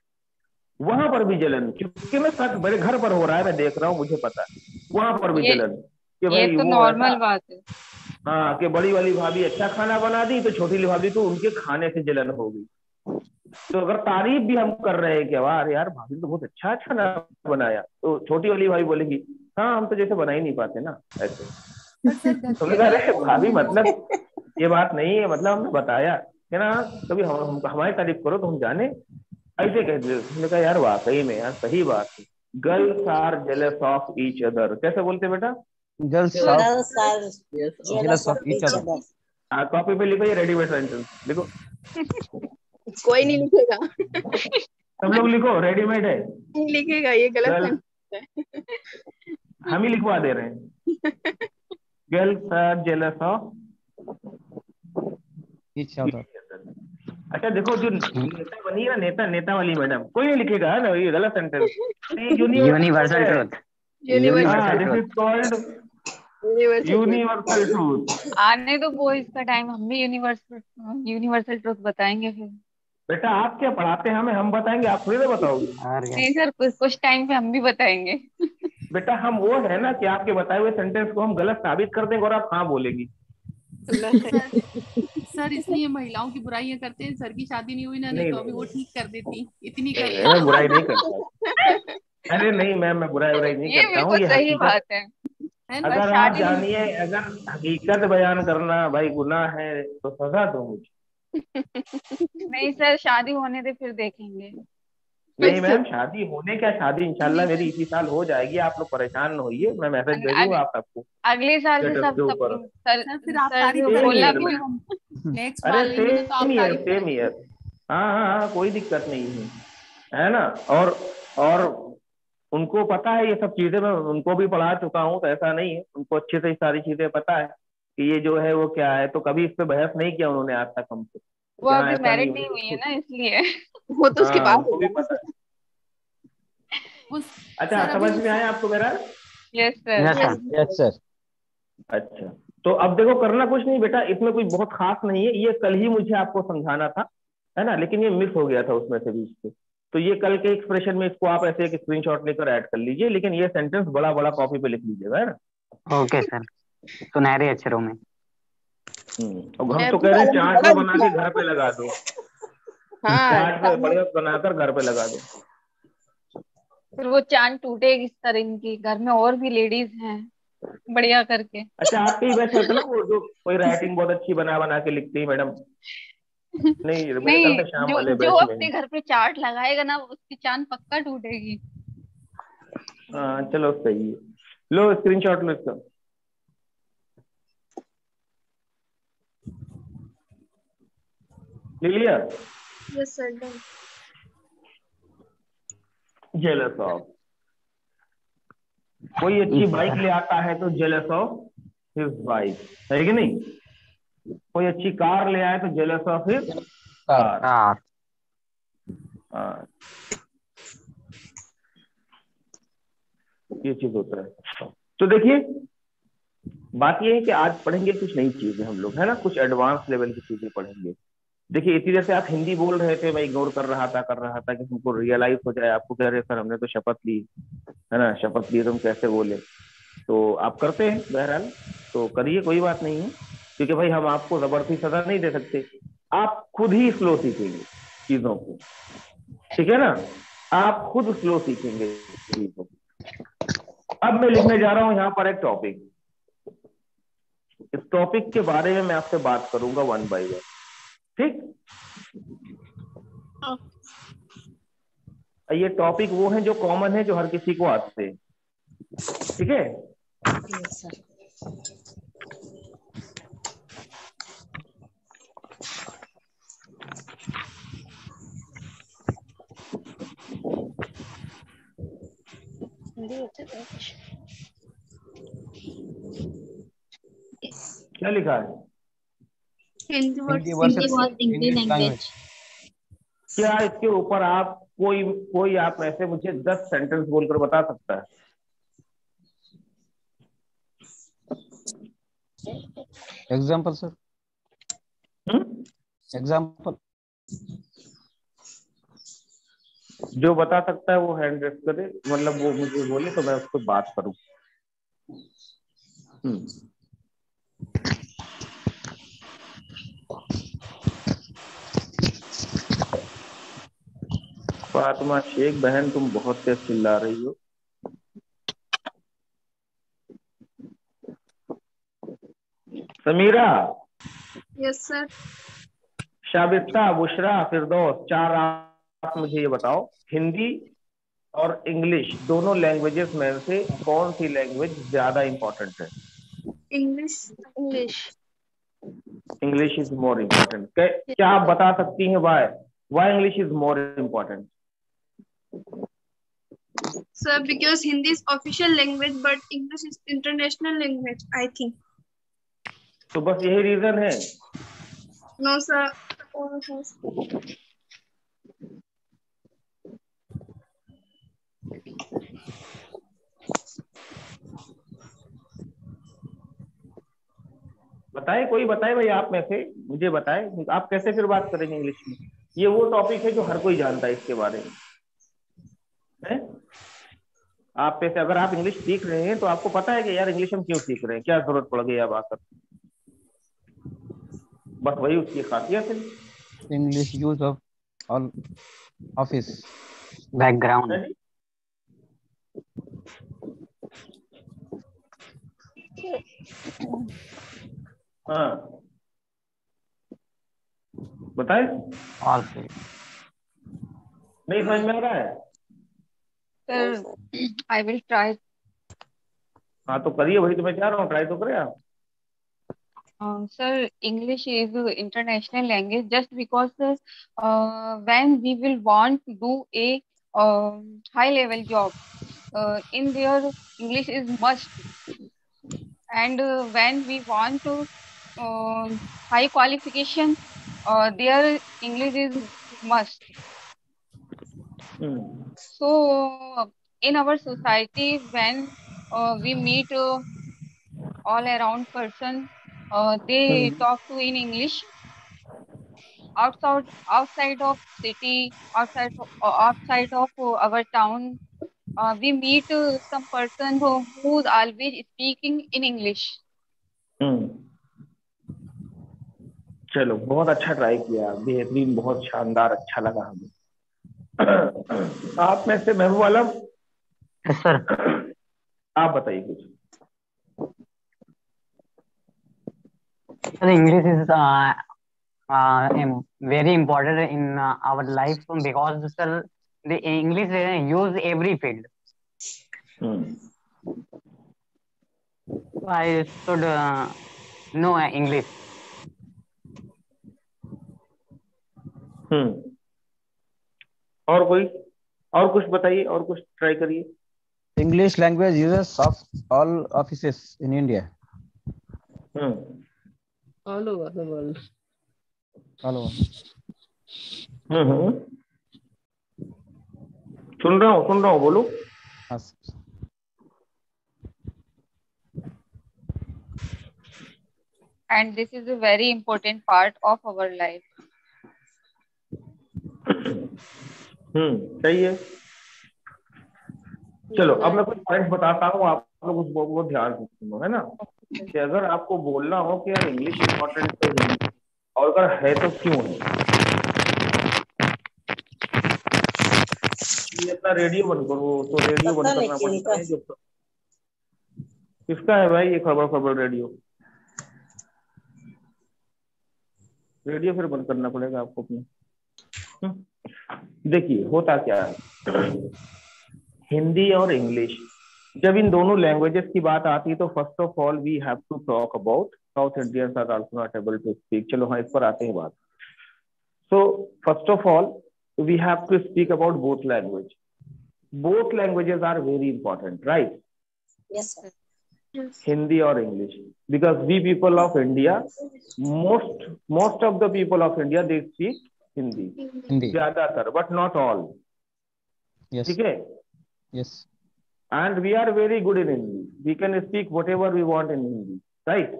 वहां पर भी जलन, क्योंकि मैं सच मेरे घर पर हो रहा है, मैं देख रहा हूँ, मुझे पता है, वहां पर भी ये जलन कि ये भाई तो वो नॉर्मल ऐसा, बात है। हाँ कि बड़ी वाली भाभी अच्छा खाना बना दी तो छोटी वाली भाभी को उनके खाने से जलन हो गई। तो अगर तारीफ भी हम कर रहे हैं कि वाह यार भाभी तो बहुत अच्छा खाना बनाया, तो छोटी वाली भाभी बोलेगी हाँ हम तो जैसे बना ही नहीं पाते ना, ऐसे। पर सर घर तुमने कहा अरे भाभी मतलब ये बात नहीं है, मतलब हमने बताया कि ना कभी हमारी तारीफ करो तो हम जाने, ऐसे कह दिए। तुमने कहा यार वाकई में यार सही बात है, girls are jealous of each other. कैसे बोलते बेटा? Girls Girls are jealous jealous of of each each other. other. Copy पे लिखो, ये रेडीमेड सेंटेंस लिखो, कोई नहीं लिखेगा। सब लोग लिखो, रेडीमेड है, नहीं लिखेगा, ये गलत गर्ल हम ही लिखवा दे रहे हैं। Girls are jealous of each other. अच्छा देखो जो नेता बनी है ना, नेता वाली मैडम, कोई नहीं लिखेगा ना, ये गलत सेंटेंस। Universal truth. हाँ, universal this is called universal truth. आने दो बॉयज का टाइम, हम भी यूनिवर्सल यूनिवर्सल ट्रुथ बताएंगे फिर। बेटा आप क्या पढ़ाते हैं हमें, हम बताएंगे, आप थोड़ी ना बताओगे। और क्या। नहीं सर, कुछ कुछ टाइम पे हम भी बताएंगे। बेटा हम वो है ना कि आपके बताए हुए सेंटेंस को हम गलत साबित कर देंगे और आप हाँ बोलेगी। सर इसलिए महिलाओं की बुराइयां करते हैं। सर की शादी नहीं हुई ना, नहीं नहीं तो अभी वो ठीक कर देती, इतनी कर नहीं, मैं बुराई नहीं करता। अरे नहीं मैम, मैं बुराई नहीं ये करता हूँ, बिल्कुल ये सही हकीकत। बात है। है ना। बस अगर आप शादी जानिए, अगर हकीकत बयान करना भाई गुनाह है तो सजा दो मुझे। नहीं सर, शादी होने दे फिर देखेंगे। नहीं मैम, शादी होने क्या, शादी इंशाल्लाह मेरी इसी साल हो जाएगी, आप लोग परेशान न होइए, मैं मैसेज भेजूंगा आप सबको अगले साल से स्टेटस सब के सब ऊपर। सर सर फिर आप सर तारीफ सेम बोलना ईयर करेंगे भी। में, तो हम नेक्स्ट अरे बार लेंगे ना, तो आप सेम ईयर, तारीफ सेम करेंगे। ईयर। हाँ हाँ हाँ, कोई दिक्कत नहीं है ना। और उनको पता है ये सब चीजें, मैं उनको भी पढ़ा चुका हूँ, तो ऐसा नहीं है, उनको अच्छे से सारी चीजें पता है कि ये जो है वो क्या है, तो कभी इस पे बहस नहीं किया उन्होंने आज तक हमसे वो कि हाँ अभी ऐसा नहीं मैरिड हो नहीं हुई है सकता। ना, इसलिए। वो तो उसके हाँ बाद उनको भी पता है। वो अच्छा सर अभी समझ में आया आपको मेरा। Yes sir. Yes sir. Yes sir. अच्छा, तो अब देखो करना कुछ नहीं बेटा, इसमें कोई बहुत खास नहीं है, ये कल ही मुझे आपको समझाना था, है ना, लेकिन ये मिस हो गया था उसमें से बीच से। तो ये कल के एक्सप्रेशन में इसको आप ऐसे एक स्क्रीनशॉट लेकर ऐड कर लीजिए, लेकिन ये सेंटेंस बड़ा बड़ा कॉपी पे लिख लीजिएगा, है ना। ओके सर, सुनहरे अक्षरों में। और हम मैं तो भी कह रहे हैं कॉलम चार्ट बड़ा पे बना लिखना के है। घर पे लगा दो, हाँ, चार्ट पे बड़े बनाकर घर पे लगा दो। फिर वो चांद टूटेगी इस तरह, इनकी घर में और भी लेडीज हैं बढ़िया करके। अच्छा आपके ही बैच होते ना वो जो कोई राइटिंग बहुत अच्छी बना बना के लिखती है मैडम। नहीं मेरे ख्याल नहीं, में शाम जो वाले जो बैच में है। अपने घर पे चार्ट लगाएगा ना, उसकी चांद पक्का टूटेगी। हाँ चलो सही है, लो स्क्रीनशॉट लो इसका। ले लिया। Yes sir done. Jealous of, कोई अच्छी ठीक है बाइक सर। ले आता है तो जेलस ऑफ हिज बाइक, है कि नहीं। कोई अच्छी कार ले आए तो jealous of his car. Car. हाँ ये चीज होता है। तो देखिए बात ये है कि आज पढ़ेंगे कुछ नई चीजें हम लोग, है ना, कुछ एडवांस लेवल की चीजें पढ़ेंगे। देखिए इतनी देर से आप हिंदी बोल रहे थे, मैं इग्नोर कर रहा था कि हमको रियलाइज हो जाए, आपको कह रहे सर हमने तो शपथ ली, है ना, शपथ ली तो हम कैसे बोले। तो आप करते हैं बहरहाल, तो करिए, कोई बात नहीं है, क्योंकि भाई हम आपको जबरदस्ती सजा नहीं दे सकते, आप खुद ही स्लो सीखेंगे चीजों को, ठीक है ना, आप खुद स्लो सीखेंगे चीजों को। अब मैं लिखने जा रहा हूं यहाँ पर एक टॉपिक, इस टॉपिक के बारे में मैं आपसे बात करूंगा वन बाय वन, ठीक। ये टॉपिक वो है जो कॉमन है, जो हर किसी को आते हैं, ठीक है। Yes, sir. क्या लिखा है, Hindi Hindi word versus English language. क्या इसके ऊपर आप कोई आप ऐसे मुझे 10 सेंटेंस बोलकर बता सकता है। एग्जांपल सर, हम्म? एग्जांपल। जो बता सकता है वो हैंड रेस करे, मतलब वो मुझे बोले तो मैं उसको बात करूं। फातिमा शेख बहन तुम बहुत तेज चिल्ला रही हो। Sameera, yes sir. शाबिस्ता, बुशरा, फिरदौस, चार आप मुझे ये बताओ, हिंदी और इंग्लिश दोनों लैंग्वेजेस में से कौन सी लैंग्वेज ज्यादा इंपॉर्टेंट है। English. English. English is more important. क्या आप बता सकती हैं why English is more important. Sir, because Hindi is official language, but English is international language, I think. तो बस यही रीजन है। No, sir. Or has- बताए, कोई बताए भाई, आप में से मुझे बताए, आप कैसे फिर बात करेंगे इंग्लिश में? ये वो टॉपिक है जो हर कोई जानता है इसके बारे में है? आप पे से अगर आप इंग्लिश सीख रहे हैं तो आपको पता है कि यार इंग्लिश हम क्यों सीख रहे हैं, क्या जरूरत पड़ गई अब आकर, बस वही उसकी खासियत है। English use of all office. Background. हाँ बताए, ऑल नहीं समझ में आ रहा है? Sir I will try. हाँ तो करिए, वही तो मैं चाह रहा हूँ, ट्राई तो करें आप। Sir, English is international language just because when we will want to do a high level job, in their English is must, and when we want to high qualification, their English is must. So in our society, when we meet all around person, they talk to in English. Outside of city, outside of our town, we meet some person who's always speaking in English. चलो बहुत अच्छा ट्राई किया, बेहतरीन, बहुत शानदार, अच्छा लगा हमें। आप में से महबूब आलम, सर आप बताइए कुछ। English is very important in our life because sir, the English use every field. I should know English. और कोई, और कुछ बताइए, और कुछ ट्राई करिए। English language uses of all offices in India. All over the world. All over. सुन रहा हूँ, बोलो। Yes. And this is a very important part of our life. सही है। चलो अब मैं कुछ पॉइंट बताता हूँ, आप लोग उसको बहुत ध्यान से सुनो, है ना? कि अगर आपको बोलना हो कि यार इंग्लिश इम्पोर्टेंट तो है, और अगर है तो क्यों है? ये अपना रेडियो बंद करो, तो रेडियो बंद करना पड़ता है। किसका है भाई ये खबर रेडियो? रेडियो फिर बंद करना पड़ेगा आपको अपने। देखिए होता क्या है, हिंदी और इंग्लिश, जब इन दोनों लैंग्वेजेस की बात आती है तो first of all we have to talk about south Indians are also not able to speak. चलो हाँ, इस पर आते हैं बात। So first of all we have to speak about both language. Both languages are very important, right? Yes, sir. Hindi or English, because we people of India, most of the people of India they speak Hindi. ज़्यादातर, but not all. Yes. ठीक है? Yes. And we are very good in Hindi. We can speak whatever we want in Hindi, right?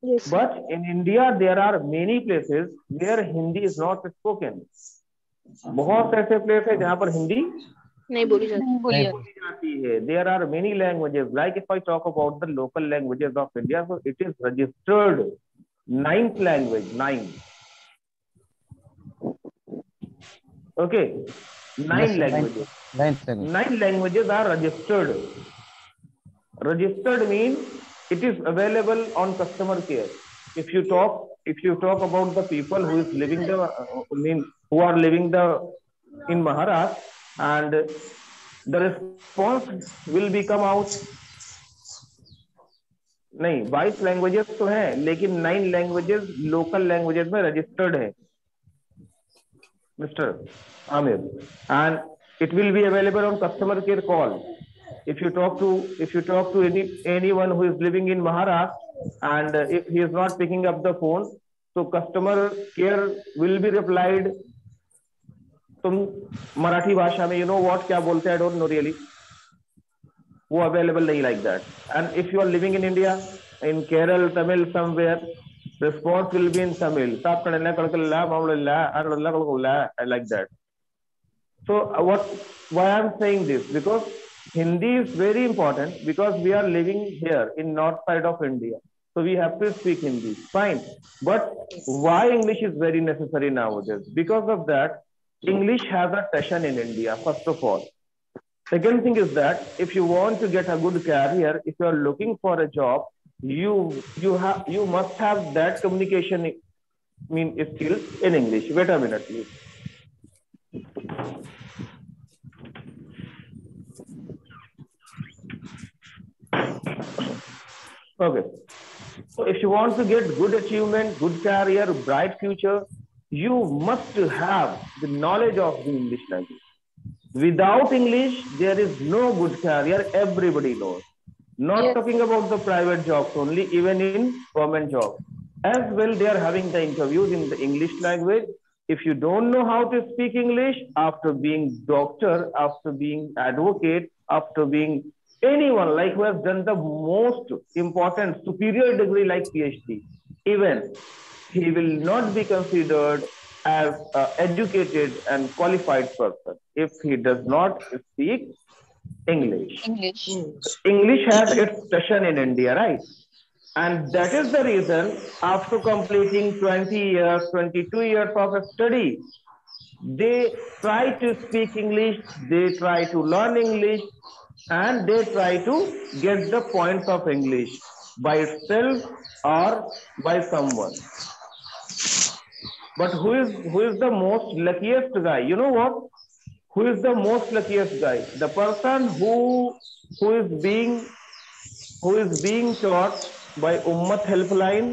Yes. But in India there are many places where Hindi is not spoken. बहुत ऐसे प्लेस है जहाँ पर हिंदी नहीं बोली जाती है। There are many languages. Like if I talk about the local languages of India, so it is registered 9th language, 9. Okay, 9 languages. 9 languages are registered. Registered means it is available on customer care. If you talk about the people who is living who are living in Maharashtra, and the response will be come out. नहीं, 22 लैंग्वेजेस तो हैं, लेकिन 9 लैंग्वेजेस लोकल लैंग्वेजेस में रजिस्टर्ड है mister Aamir, and it will be available on customer care call. If you talk to anyone who is living in Maharashtra and if he is not picking up the phone, so customer care will be replied. तुम मराठी भाषा में what क्या बोलते हैं, I don't know really. वो available नहीं like that. And if you are living in India, in Kerala, Tamil, somewhere, response will be in Tamil. Like that. So why I'm saying this? Because Hindi is very important, because we are living here in north side of India. So we have to speak Hindi. Fine. But why English is very necessary nowadays? Because of that, English has a session in India, first of all. Second thing is that if you want to get a good career, if you are looking for a job, you must have that communication skills in English. Wait a minute, please. Okay. So if you want to get good achievement, good career, bright future, you must have the knowledge of the English language. Without English, there is no good career. Everybody knows. Not talking about the private jobs only, even in government jobs. As well, they are having the interviews in the English language. If you don't know how to speak English, after being doctor, after being advocate, after being anyone like who has done the most important superior degree like PhD, even he will not be considered as an educated and qualified person if he does not speak English. English has its session in India, right? And that is the reason after completing 20 years, 22 years of study, they try to speak English, they try to learn English, and they try to get the points of English by itself or by someone. But who is the most luckiest guy? You know what? Who is the most luckiest guy? The person who is being taught by Ummat Helpline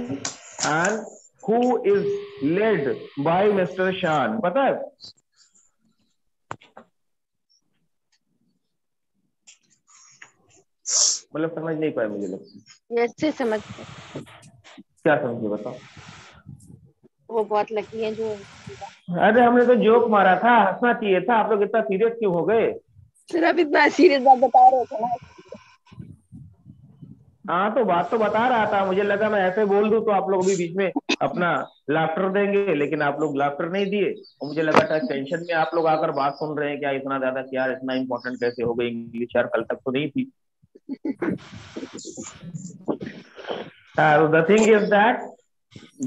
and who is led by Mr. Shan. पता है? मतलब समझ नहीं पाए मुझे लगता है। अच्छे समझ। क्या समझे बताओ? वो बहुत लकी है जो। अरे हमने तो जोक मारा था, हंसना चाहिए था। आप लोग इतना सीरियस क्यों हो गए? सर आप इतना सीरियस बात बता रहे थे ना। हाँ तो बात तो बता रहा था, मुझे लगा मैं ऐसे बोल दूं तो आप लोग भी बीच में अपना लाफ्टर देंगे, लेकिन आप लोग लाफ्टर नहीं दिए और मुझे लगा था टेंशन में आप लोग आकर बात सुन रहे हैं क्या इतना ज्यादा, क्या इतना इम्पोर्टेंट कैसे हो गई इंग्लिश यार, कल तक तो नहीं थी। द थिंग इज दैट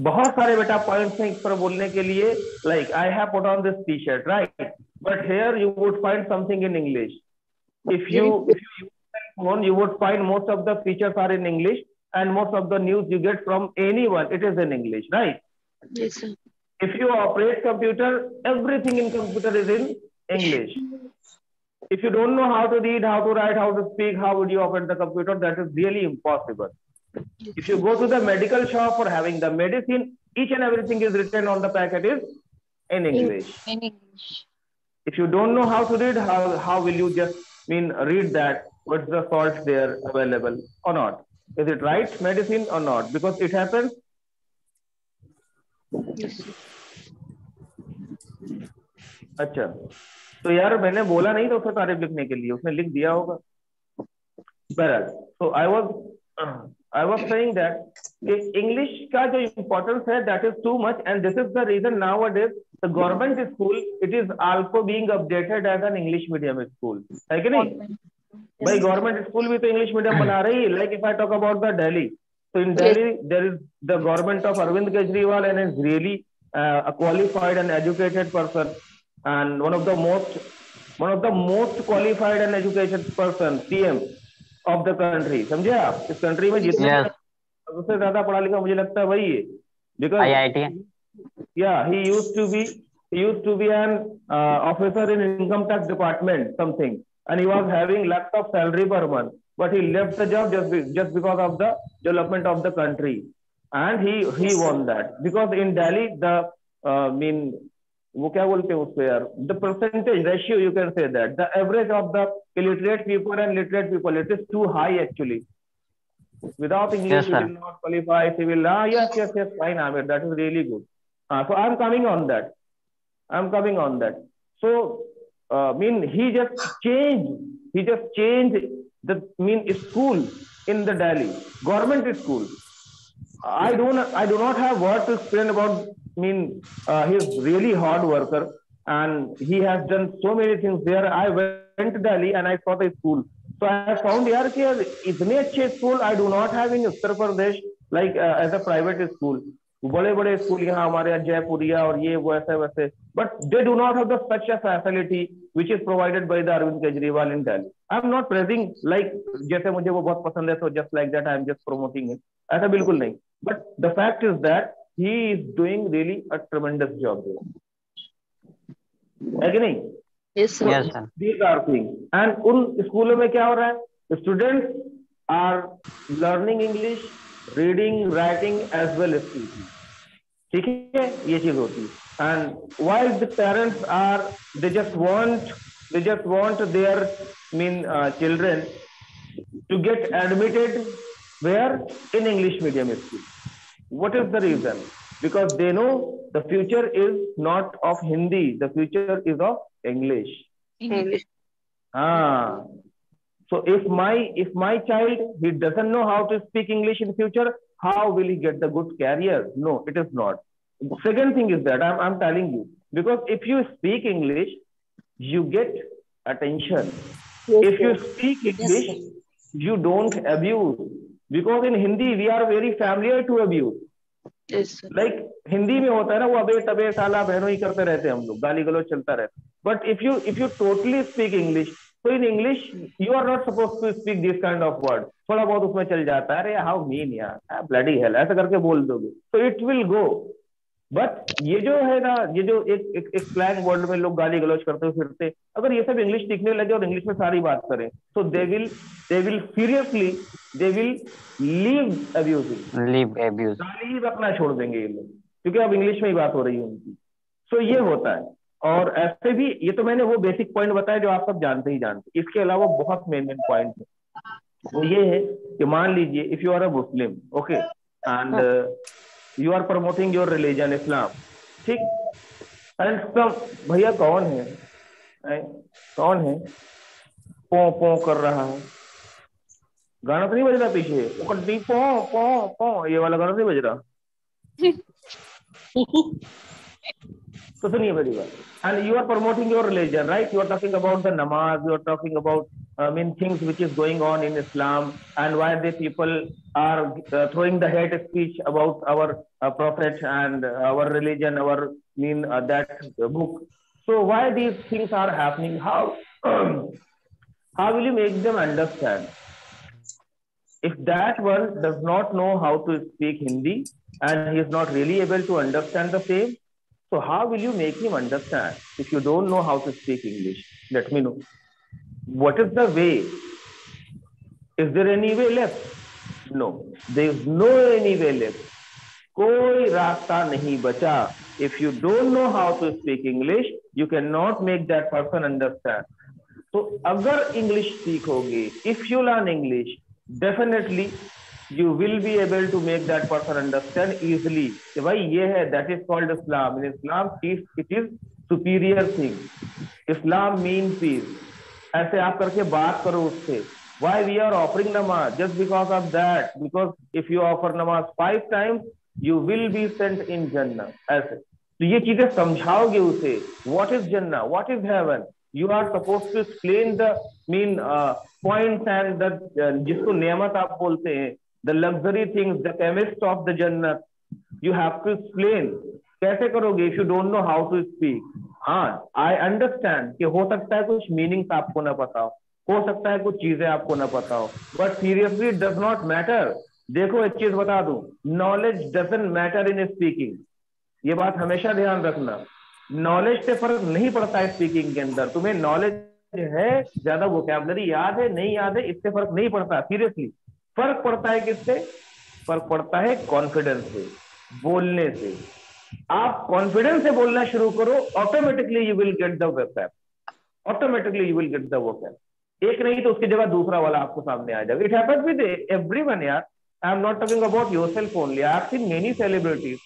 बहुत सारे बेटा पॉइंट्स हैं इस पर बोलने के लिए, like I have put on this T shirt right, but here you would find something in English. If you phone, you would find most of the features are in English and most of the news you get from anyone, it is in English, right? Yes, sir. If you operate computer, everything in computer is in English. If you don't know how to read, how to write, how to speak, how would you operate the computer? That is really impossible. If you go to the medical shop for having the medicine, each and everything is written on the packet is in English. In English. If you don't know how to read, how will you just read that? What's the salt there available or not? Is it right medicine or not? Because it happens. Yes. अच्छा तो यार मैंने बोला नहीं था उसका तारीफ लिखने के लिए, उसने लिख दिया होगा। बहरहाल so I was saying that English का जो importance है that is too much, and this is the reason nowadays the government school it is also being updated as an English medium school, है कि नहीं? भाई गवर्नमेंट स्कूल भी तो इंग्लिश मीडियम बना रही है. Like if I talk about the Delhi, so in Delhi there is the government of Arvind Kejriwal and is really a qualified and educated person and one of the most qualified and educated person PM of the country. समझे आप? इस कंट्री में जितने सबसे ज्यादा पढ़ा लिखा मुझे लगता है वही है, because IIT yeah he used to be an officer in income tax department something, and he was having lakhs of salary per month, but he left the job just because of the development of the country, and he won that because in Delhi the वो क्या बोलते हैं उसको यार, the percentage ratio you can say that the average of the illiterate people and literate people it is too high actually. Without English yes, you will not qualify. If you will yes fine Amir, that is really good. So I'm coming on that. So he just changed the school in the Delhi government school. I do not have word to explain about. He's really hard worker, and he has done so many things there. I went to Delhi and I saw the school. So I found यार कि यार इतने अच्छे school I do not have in Uttar Pradesh, like as a private school. बड़े बड़े स्कूल यहाँ हमारे यहाँ जयपुरिया और ये वैसे वैसे, but they do not have the such a facility which is provided by the Arvind Kejriwal in Delhi. I am not praising like जैसे मुझे वो बहुत पसंद है so just like that I am just promoting it. ऐसा बिल्कुल नहीं. But the fact is that he is doing really a tremendous job there. है कि नहीं? Yes, sir. Yes, sir. These are things. And उन स्कूलों में क्या हो रहा है? The students are learning English, reading, writing as well as speaking. ठीक है, ये चीज होती है. And while the parents are, they just want their children to get admitted where in English medium school. What is the reason? Because they know the future is not of Hindi, the future is of English. English. So if my child, he doesn't know how to speak English in future, how will he get the good career? No, it is not. Second thing is that I'm telling you, because if you speak English, you get attention. Yes, If you sir. speak Yes, English, sir. you don't abuse. Because in Hindi, we are very familiar to abuse. Yes, sir. Like Hindi में होता है ना वो अबे तबे साला बहनों ही करते रहते हैं हम लोग, गाली गलौज चलता रहता है. But if you totally speak English, so in English you are not supposed to speak this kind of word. थोड़ा बहुत उसमें चल जाता है, अरे how mean यार, bloody hell, ऐसा करके बोल दोगे, so it will go. But ये जो है ना, ये जो एक स्लैंग वर्ड में लोग गाली गलौज करते फिरते, अगर ये सब इंग्लिश सीखने लगे और इंग्लिश में सारी बात करें, तो they will seriously they will leave abusing, गाली रखना छोड़ देंगे ये लोग, क्योंकि अब इंग्लिश में ही बात हो रही है उनकी. सो ये होता है. और ऐसे भी, ये तो मैंने वो बेसिक पॉइंट बताया जो आप सब जानते ही जानते. इसके अलावा बहुत मेन पॉइंट है, वो ये है कि मान लीजिए if you are a Muslim, okay, and you are promoting your religion Islam, ठीक, and some भैया कौन है पो पो कर रहा है, गाना तो नहीं बज रहा पीछे, कड्डी पो पो पो, ये वाला गाना नहीं बज रहा. तो सुनिए मेरी बात. And you are promoting your religion, right? You are talking about the namaz, you are talking about things which is going on in Islam, and why the people are throwing the hate speech about our prophet and our religion, our that book. So why these things are happening? How will you make them understand? If that one does not know how to speak Hindi and he is not really able to understand the same, so how will you make him understand if you don't know how to speak English? Let me know. What is the way? Is there any way left? No, there is no any way left. कोई रास्ता नहीं बचा. If you don't know how to speak English, you cannot make that person understand. तो अगर English सीखोगे, if you learn English, definitely you will be able to make that person understand easily. कि भाई ये है, that is called Islam. In Islam, it is superior thing. Islam means peace. ऐसे आप करके बात करो उससे. Why we are offering namaz? Just because of that. Because if you offer namaz 5 times, you will be sent in Jannah. ऐसे. तो ये चीजें समझाओगे उसे. What is Jannah? What is heaven? You are supposed to explain the points and the जिसको नेमत आप बोलते हैं, the luxury things, the chemist of the Jannah. You have to explain. कैसे करोगे if you don't know how to speak? हाँ, I understand कि हो सकता है कुछ मीनिंग्स आपको ना पता हो सकता है कुछ चीजें आपको ना पता हो, but seriously it does not matter. देखो एक चीज बता दूं, knowledge doesn't matter in speaking. ये बात हमेशा ध्यान रखना. नॉलेज से फर्क नहीं पड़ता है स्पीकिंग के अंदर. तुम्हें नॉलेज है, ज्यादा वोकैबुलरी याद है नहीं याद है, इससे फर्क नहीं पड़ता. सीरियसली फर्क पड़ता है किससे? फर्क पड़ता है कॉन्फिडेंस से, बोलने से. आप कॉन्फिडेंस से बोलना शुरू करो, automatically you will get the vocab. Automatically you will get the vocab. एक नहीं तो उसकी जगह दूसरा वाला आपको सामने आ जाएगा. इट हैपेंस विद एवरीवन यार. आई am not talking about yourself only. I have seen many celebrities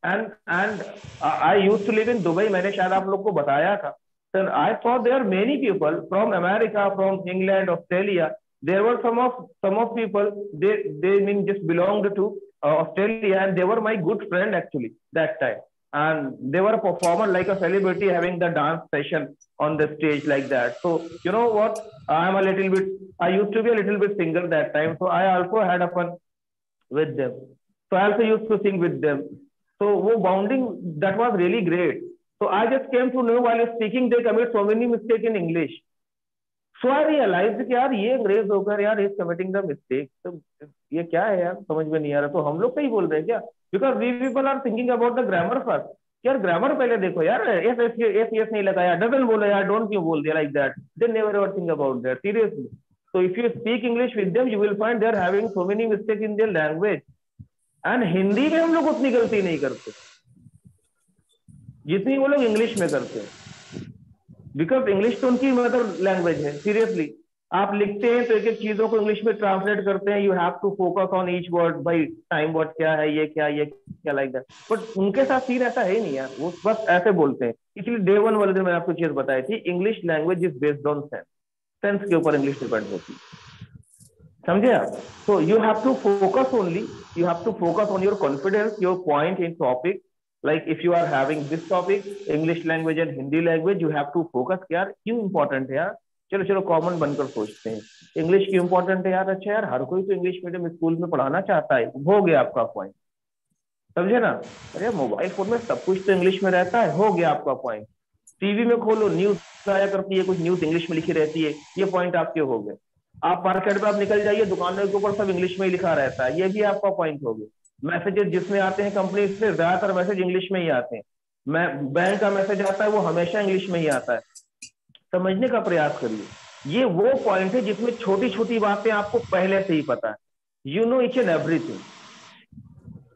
and I used to live in Dubai. मैंने शायद आप लोग को बताया था. Then I saw there many people from America, from England, Australia. there were some of people, they mean just belonged to Australia, and they were my good friend actually that time, and they were a performer like a celebrity having the dance session on the stage like that. So you know what, I used to be a little bit singer that time, so I also had a fun with them. So I also used to sing with them. So wo bonding, that was really great. So I just came to know while speaking they commit so many mistakes in English. So I realized कि यार ये अंग्रेज होकर यार is committing the mistake. तो ये क्या है यार, समझ में नहीं आ रहा. तो हम लोग सही बोल रहे हैं क्या? Because we people are thinking about the grammar first. यार ग्रामर पहले देखो यार, एस नहीं लगाया, डजन बोला यार, डोंट क्यों बोल दिया like that. They never ever think about that seriously. So if you speak English with them, you will find they are having so many mistakes in their language. And Hindi में हम लोग उतनी गलती नहीं करते जितनी वो लोग इंग्लिश में करते हैं. बिकॉज इंग्लिश तो उनकी मदर लैंग्वेज है. सीरियसली आप लिखते हैं तो एक एक चीजों को इंग्लिश में ट्रांसलेट करते हैं. You have to focus on each word. भाई टाइम वर्ड क्या है, ये क्या लाइक दैट. बट उनके साथ सीन ऐसा है नहीं यार, वो बस ऐसे बोलते हैं. इसलिए डे वन वाले दिन मैंने आपको चीज बताई थी, English language is based on sense. Sense के ऊपर इंग्लिश डिपेंड होती है, समझे आप. So you have to focus only, you have to focus on your confidence, your point in topic. Like if you are having this topic, English language and Hindi language, you have to focus. यार क्यों इंपॉर्टेंट है यार, चलो कॉमन बनकर सोचते हैं. इंग्लिश क्यों इंपॉर्टेंट है यार? अच्छा यार हर कोई तो इंग्लिश मीडियम स्कूल में पढ़ाना चाहता है. हो गया आपका पॉइंट, समझे ना. अरे मोबाइल फोन में सब कुछ तो इंग्लिश में रहता है. हो गया आपका पॉइंट. टीवी में खोलो, न्यूज आया करती है, कुछ न्यूज इंग्लिश में लिखी रहती है. ये पॉइंट आपके हो गए. आप मार्केट में आप निकल जाइए, दुकानों के ऊपर सब इंग्लिश में ही लिखा रहता है. ये भी आपका पॉइंट हो गया. मैसेजेस जिसमें आते हैं कंपनी से, ज्यादातर मैसेज इंग्लिश में ही आते हैं. बैंक का मैसेज आता है वो हमेशा इंग्लिश में ही आता है. समझने का प्रयास करिए. ये वो पॉइंट है जिसमें छोटी छोटी बातें आपको पहले से ही पता है. You know each and everything.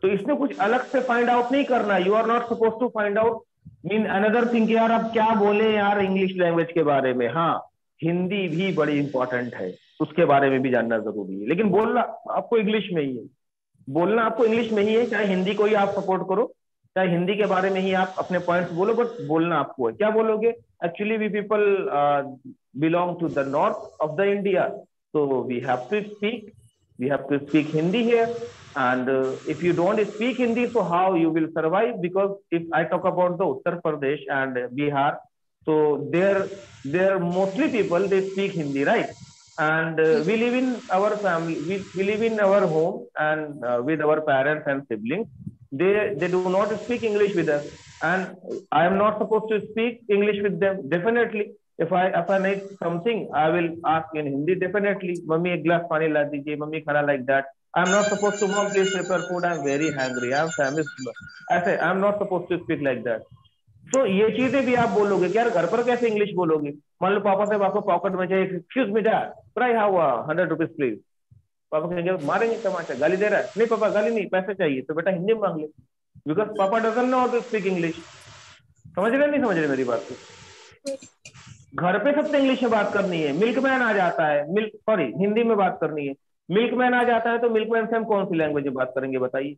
तो इसमें कुछ अलग से फाइंड आउट नहीं करना. You are not suppose to find out mean another thing यार अब क्या बोले यार इंग्लिश लैंग्वेज के बारे में. हाँ हिंदी भी बड़ी इंपॉर्टेंट है, उसके बारे में भी जानना जरूरी है. लेकिन बोलना आपको इंग्लिश में ही है. बोलना आपको इंग्लिश में ही है, चाहे हिंदी को ही आप सपोर्ट करो, चाहे हिंदी के बारे में ही आप अपने पॉइंट्स बोलो, बट बोलना आपको है. क्या बोलोगे? Actually we people belong to the north of the India, so we have to speak Hindi here. And if you don't speak Hindi, so how you will survive? Because if I talk about the Uttar Pradesh and Bihar, so there mostly people they speak Hindi, right? And we live in our family, we live in our home and with our parents and siblings. They do not speak English with us, and I am not supposed to speak English with them. Definitely if I need something, I will ask in Hindi. Definitely, mummy एक glass पानी ला दीजिए, mummy खाना like that. I am not supposed to, mom please prepare food, I am very hungry, I am famished. ऐसे I am not supposed to speak like that. तो ये चीजें भी आप बोलोगे कि यार घर पर कैसे इंग्लिश बोलोगे. मान लो पापा से आपको पॉकेट में चाहिए, excuse me dad, price how 100 rupees please. पापा कहेंगे मारेंगे टमाटर, गाली दे रहा है. नहीं पापा गाली नहीं, पैसे चाहिए. तो बेटा हिंदी में मांग ले, because papa doesn't know how to speak English. समझ रहे नहीं समझ रहे मेरी बात को? घर पे सबसे इंग्लिश में बात करनी है. मिल्कमैन आ जाता है, हिंदी में बात करनी है. मिल्कमैन आ जाता है तो मिल्कमैन से हम कौन सी लैंग्वेज में बात करेंगे बताइए.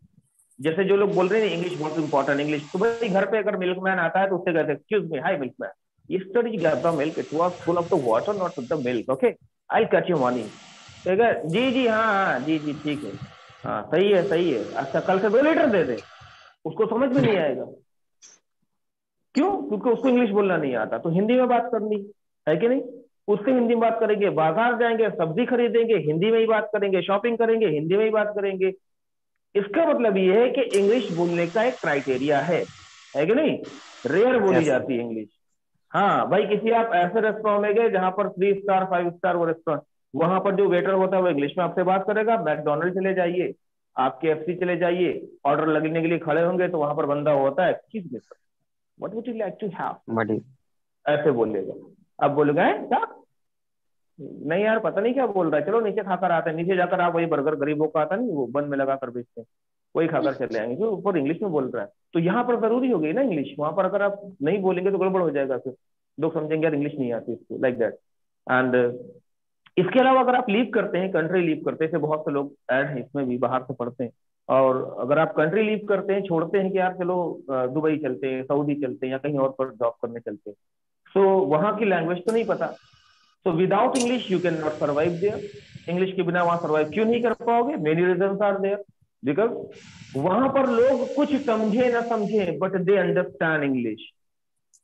जैसे जो लोग बोल रहे हैं इंग्लिश बहुत इंपॉर्टेंट इंग्लिश, तो भाई घर पे अगर मिल्कमैन आता है तो उससे कहते हैं excuse me, hi milkman, yesterday you got the milk, it was full of the water, not with the milk, okay, I'll cut you money. जी हाँ जी ठीक है, हाँ सही है. अच्छा कल से 2 लीटर दे दे. उसको समझ में नहीं आएगा. क्यों? क्योंकि उसको इंग्लिश बोलना नहीं आता. तो हिंदी में बात करनी है कि नहीं? उससे हिंदी में बात करेंगे. बाजार जाएंगे, सब्जी खरीदेंगे, हिंदी में ही बात करेंगे. शॉपिंग करेंगे, हिंदी में ही बात करेंगे. इसका मतलब ये है कि इंग्लिश बोलने का एक क्राइटेरिया है कि नहीं? रेयर बोली जाती है इंग्लिश. हाँ भाई किसी आप ऐसे रेस्टोरेंट में गए जहां पर 3 स्टार 5 स्टार वो रेस्टोरेंट, वहां पर जो वेटर होता है वो इंग्लिश में आपसे बात करेगा. मैकडोनल्ड चले जाइए, आप KFC चले जाइए, ऑर्डर लगने के लिए खड़े होंगे तो वहां पर बंदा होता है, excuse me sir, what would you like to have, ऐसे बोलेगा. अब बोलेगा क्या? नहीं यार पता नहीं क्या बोल रहा है, चलो नीचे खाकर आते हैं. नीचे जाकर आप वही बर्गर गरीबों का आता नहीं, वो बन में लगा कर बेचते हैं, वही खाकर चले आएंगे जो ऊपर इंग्लिश में बोल रहा है. तो यहाँ पर जरूरी हो गई ना इंग्लिश. वहां पर अगर आप नहीं बोलेंगे तो गड़बड़ हो जाएगा, फिर लोग समझेंगे यार इंग्लिश नहीं आती इसको, लाइक दैट. एंड इसके अलावा अगर आप लीव करते हैं, कंट्री लीव करते हैं, बहुत से लोग ऐड हैं इसमें भी, बाहर से पढ़ते हैं. और अगर आप कंट्री लीव करते हैं, छोड़ते हैं कि यार चलो दुबई चलते हैं, सऊदी चलते हैं या कहीं और पर जॉब करने चलते हैं, तो वहां की लैंग्वेज तो नहीं पता. So without English you cannot survive there. इंग्लिश के बिना वहां सर्वाइव क्यों नहीं कर पाओगे? Many reasons are there, because वहां पर लोग कुछ समझे ना समझे but they understand English.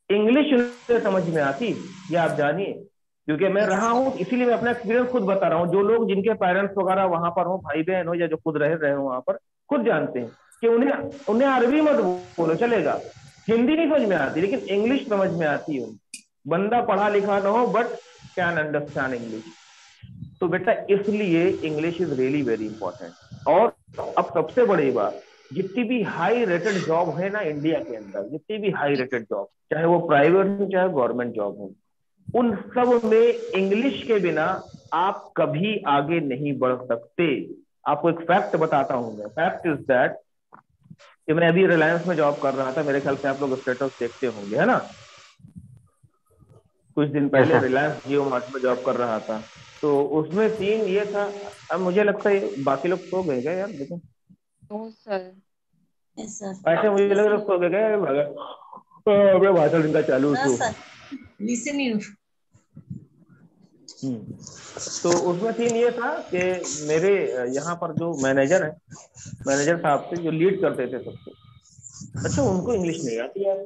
English उन्हें समझ में आती, ये आप जानिए, क्योंकि मैं रहा हूँ, इसीलिए मैं अपना एक्सपीरियंस खुद बता रहा हूँ। जो लोग जिनके पेरेंट्स वगैरह वहां पर हो, भाई बहन हो, या जो खुद रह रहे हो वहां पर, खुद जानते हैं कि उन्हें अरबी मत बोलो चलेगा, हिंदी नहीं समझ में आती लेकिन इंग्लिश समझ में आती है। बंदा पढ़ा लिखा ना हो बट कैन अंडरस्टैंड इंग्लिश। तो बेटा इसलिए English is really very important. और अब सबसे बड़ी बात, जितनी भी हाई रेटेड जॉब है ना इंडिया के अंदर, जितनी भी हाई रेटेड जॉब, चाहे वो प्राइवेट हो चाहे गवर्नमेंट जॉब हो, उन सब में इंग्लिश के बिना आप कभी आगे नहीं बढ़ सकते। आपको एक फैक्ट बताता हूं मैं। फैक्ट इज दैट कि मैं अभी रिलायंस में जॉब कर रहा था, मेरे ख्याल से आप लोग स्टेटस देखते होंगे, है ना? कुछ दिन पहले रिलायंस जियो मार्ट में जॉब कर रहा था, तो उसमें सीन ये था, अब मुझे लगता है बाकी लोग सो गए क्या यार? लेकिन ऐसे मुझे लग रहा सो गए, अपने भाषण इनका चालू तो उसमें सीन ये था कि मेरे यहाँ पर जो मैनेजर है, मैनेजर साहब थे जो लीड करते थे सबको, अच्छा उनको इंग्लिश नहीं आती यार।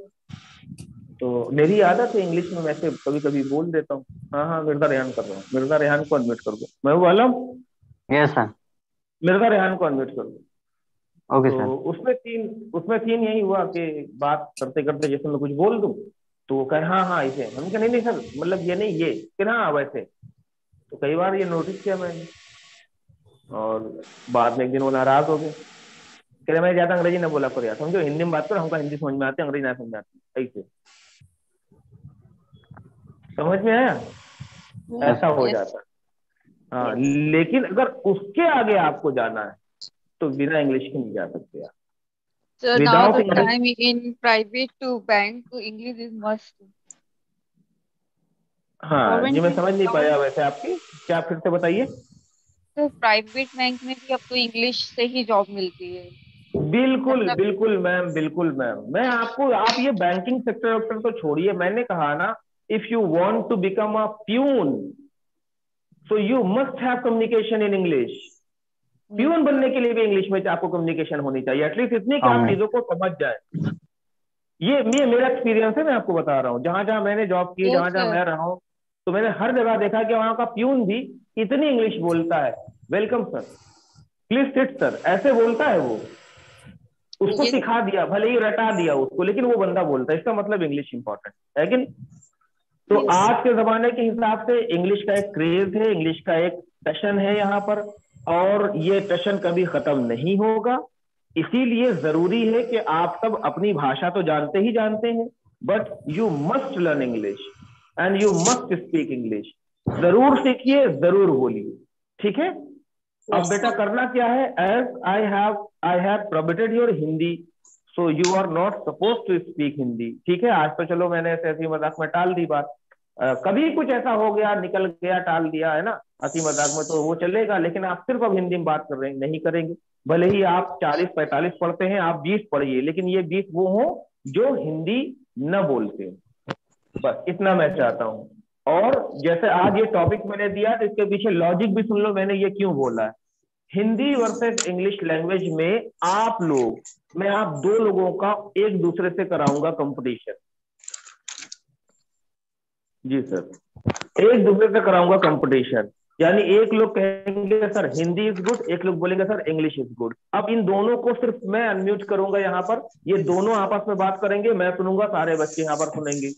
तो मेरी आदत है इंग्लिश में वैसे कभी कभी बोल देता हूँ, हाँ हाँ मिर्जा रेहान कर रहा हूँ, मिर्जा रेहान को एडमिट कर दो। मैं बोला यस सर, मिर्जा रेहान को एडमिट कर दो। ओके तो सर। उसमें सीन यही हुआ कि बात करते करते जैसे मैं कुछ बोल दूं तो वो कहे हाँ हाँ ऐसे, हम कहे नहीं सर मतलब ये नहीं ये, कि हाँ वैसे। तो कई बार ये नोटिस किया मैंने, और बाद में एक दिन वो नाराज हो गए, कह रहे मैं ज्यादा अंग्रेजी ना बोला करो यार, समझो हिंदी में बात करो, हमको हिंदी समझ में आती है, अंग्रेजी ना समझ में आती। ऐसे समझ में आया? ऐसा हो जाता है। हाँ, लेकिन अगर उसके आगे आपको जाना है तो बिना इंग्लिश के नहीं जा सकते यार। So now the time in private to bank, English is must. हाँ जी, मैं समझ नहीं पाया वैसे आपकी, क्या फिर से बताइए। तो प्राइवेट बैंक में भी अब तो इंग्लिश से ही जॉब मिलती है। बिल्कुल बिल्कुल मैम, बिल्कुल मैम। मैं आपको, आप ये बैंकिंग सेक्टर तो छोड़िए, मैंने कहा ना, if you want to become a peon so you must have communication in English. Peon बनने के लिए भी इंग्लिश में आपको कम्युनिकेशन होनी चाहिए, एटलीस्ट इतनी कि आप चीजों को समझ जाए। ये मेरा एक्सपीरियंस है, मैं आपको बता रहा हूँ। जहां जहां मैंने जॉब की, जहां जहां मैं रहा हूँ, तो मैंने हर जगह देखा कि वहां का प्यून भी इतनी इंग्लिश बोलता है, welcome sir, please sit sir, ऐसे बोलता है वो। उसको सिखा दिया, भले ही रटा दिया उसको, लेकिन वो बंदा बोलता है। इसका मतलब इंग्लिश इंपॉर्टेंट है कि नहीं? तो आज के जमाने के हिसाब से इंग्लिश का एक क्रेज है, इंग्लिश का एक पैशन है यहाँ पर, और ये पैशन कभी खत्म नहीं होगा। इसीलिए जरूरी है कि आप सब अपनी भाषा तो जानते ही जानते हैं, but you must learn English and you must speak English. जरूर सीखिए, जरूर बोलिए, ठीक है? अब बेटा करना क्या है, as I have prohibited your Hindi, so you are not suppose to speak Hindi, ठीक है? आज तो चलो मैंने ऐसी मजाक में टाल दी बात, कभी कुछ ऐसा हो गया, निकल गया, टाल दिया है ना हंसी मजाक में, तो वो चलेगा, लेकिन आप सिर्फ अब हिंदी में बात कर रहे हैं, नहीं करेंगे। भले ही आप 40-45 पढ़ते हैं, आप 20 पढ़िए, लेकिन ये 20 वो हो जो हिंदी न बोलते। बस इतना मैं चाहता हूँ। और जैसे आज ये टॉपिक मैंने दिया तो इसके पीछे लॉजिक भी सुन लो, मैंने ये क्यों बोला है। हिंदी वर्सेस इंग्लिश लैंग्वेज में आप लोग, मैं आप दो लोगों का एक दूसरे से कराऊंगा कंपटीशन। जी सर, एक दूसरे से कराऊंगा कंपटीशन, यानी एक लोग कहेंगे सर हिंदी इज गुड, एक लोग बोलेंगे सर इंग्लिश इज गुड। अब इन दोनों को सिर्फ मैं अनम्यूट करूंगा यहाँ पर, ये दोनों आपस में बात करेंगे, मैं सुनूंगा, सारे बच्चे यहाँ पर सुनेंगे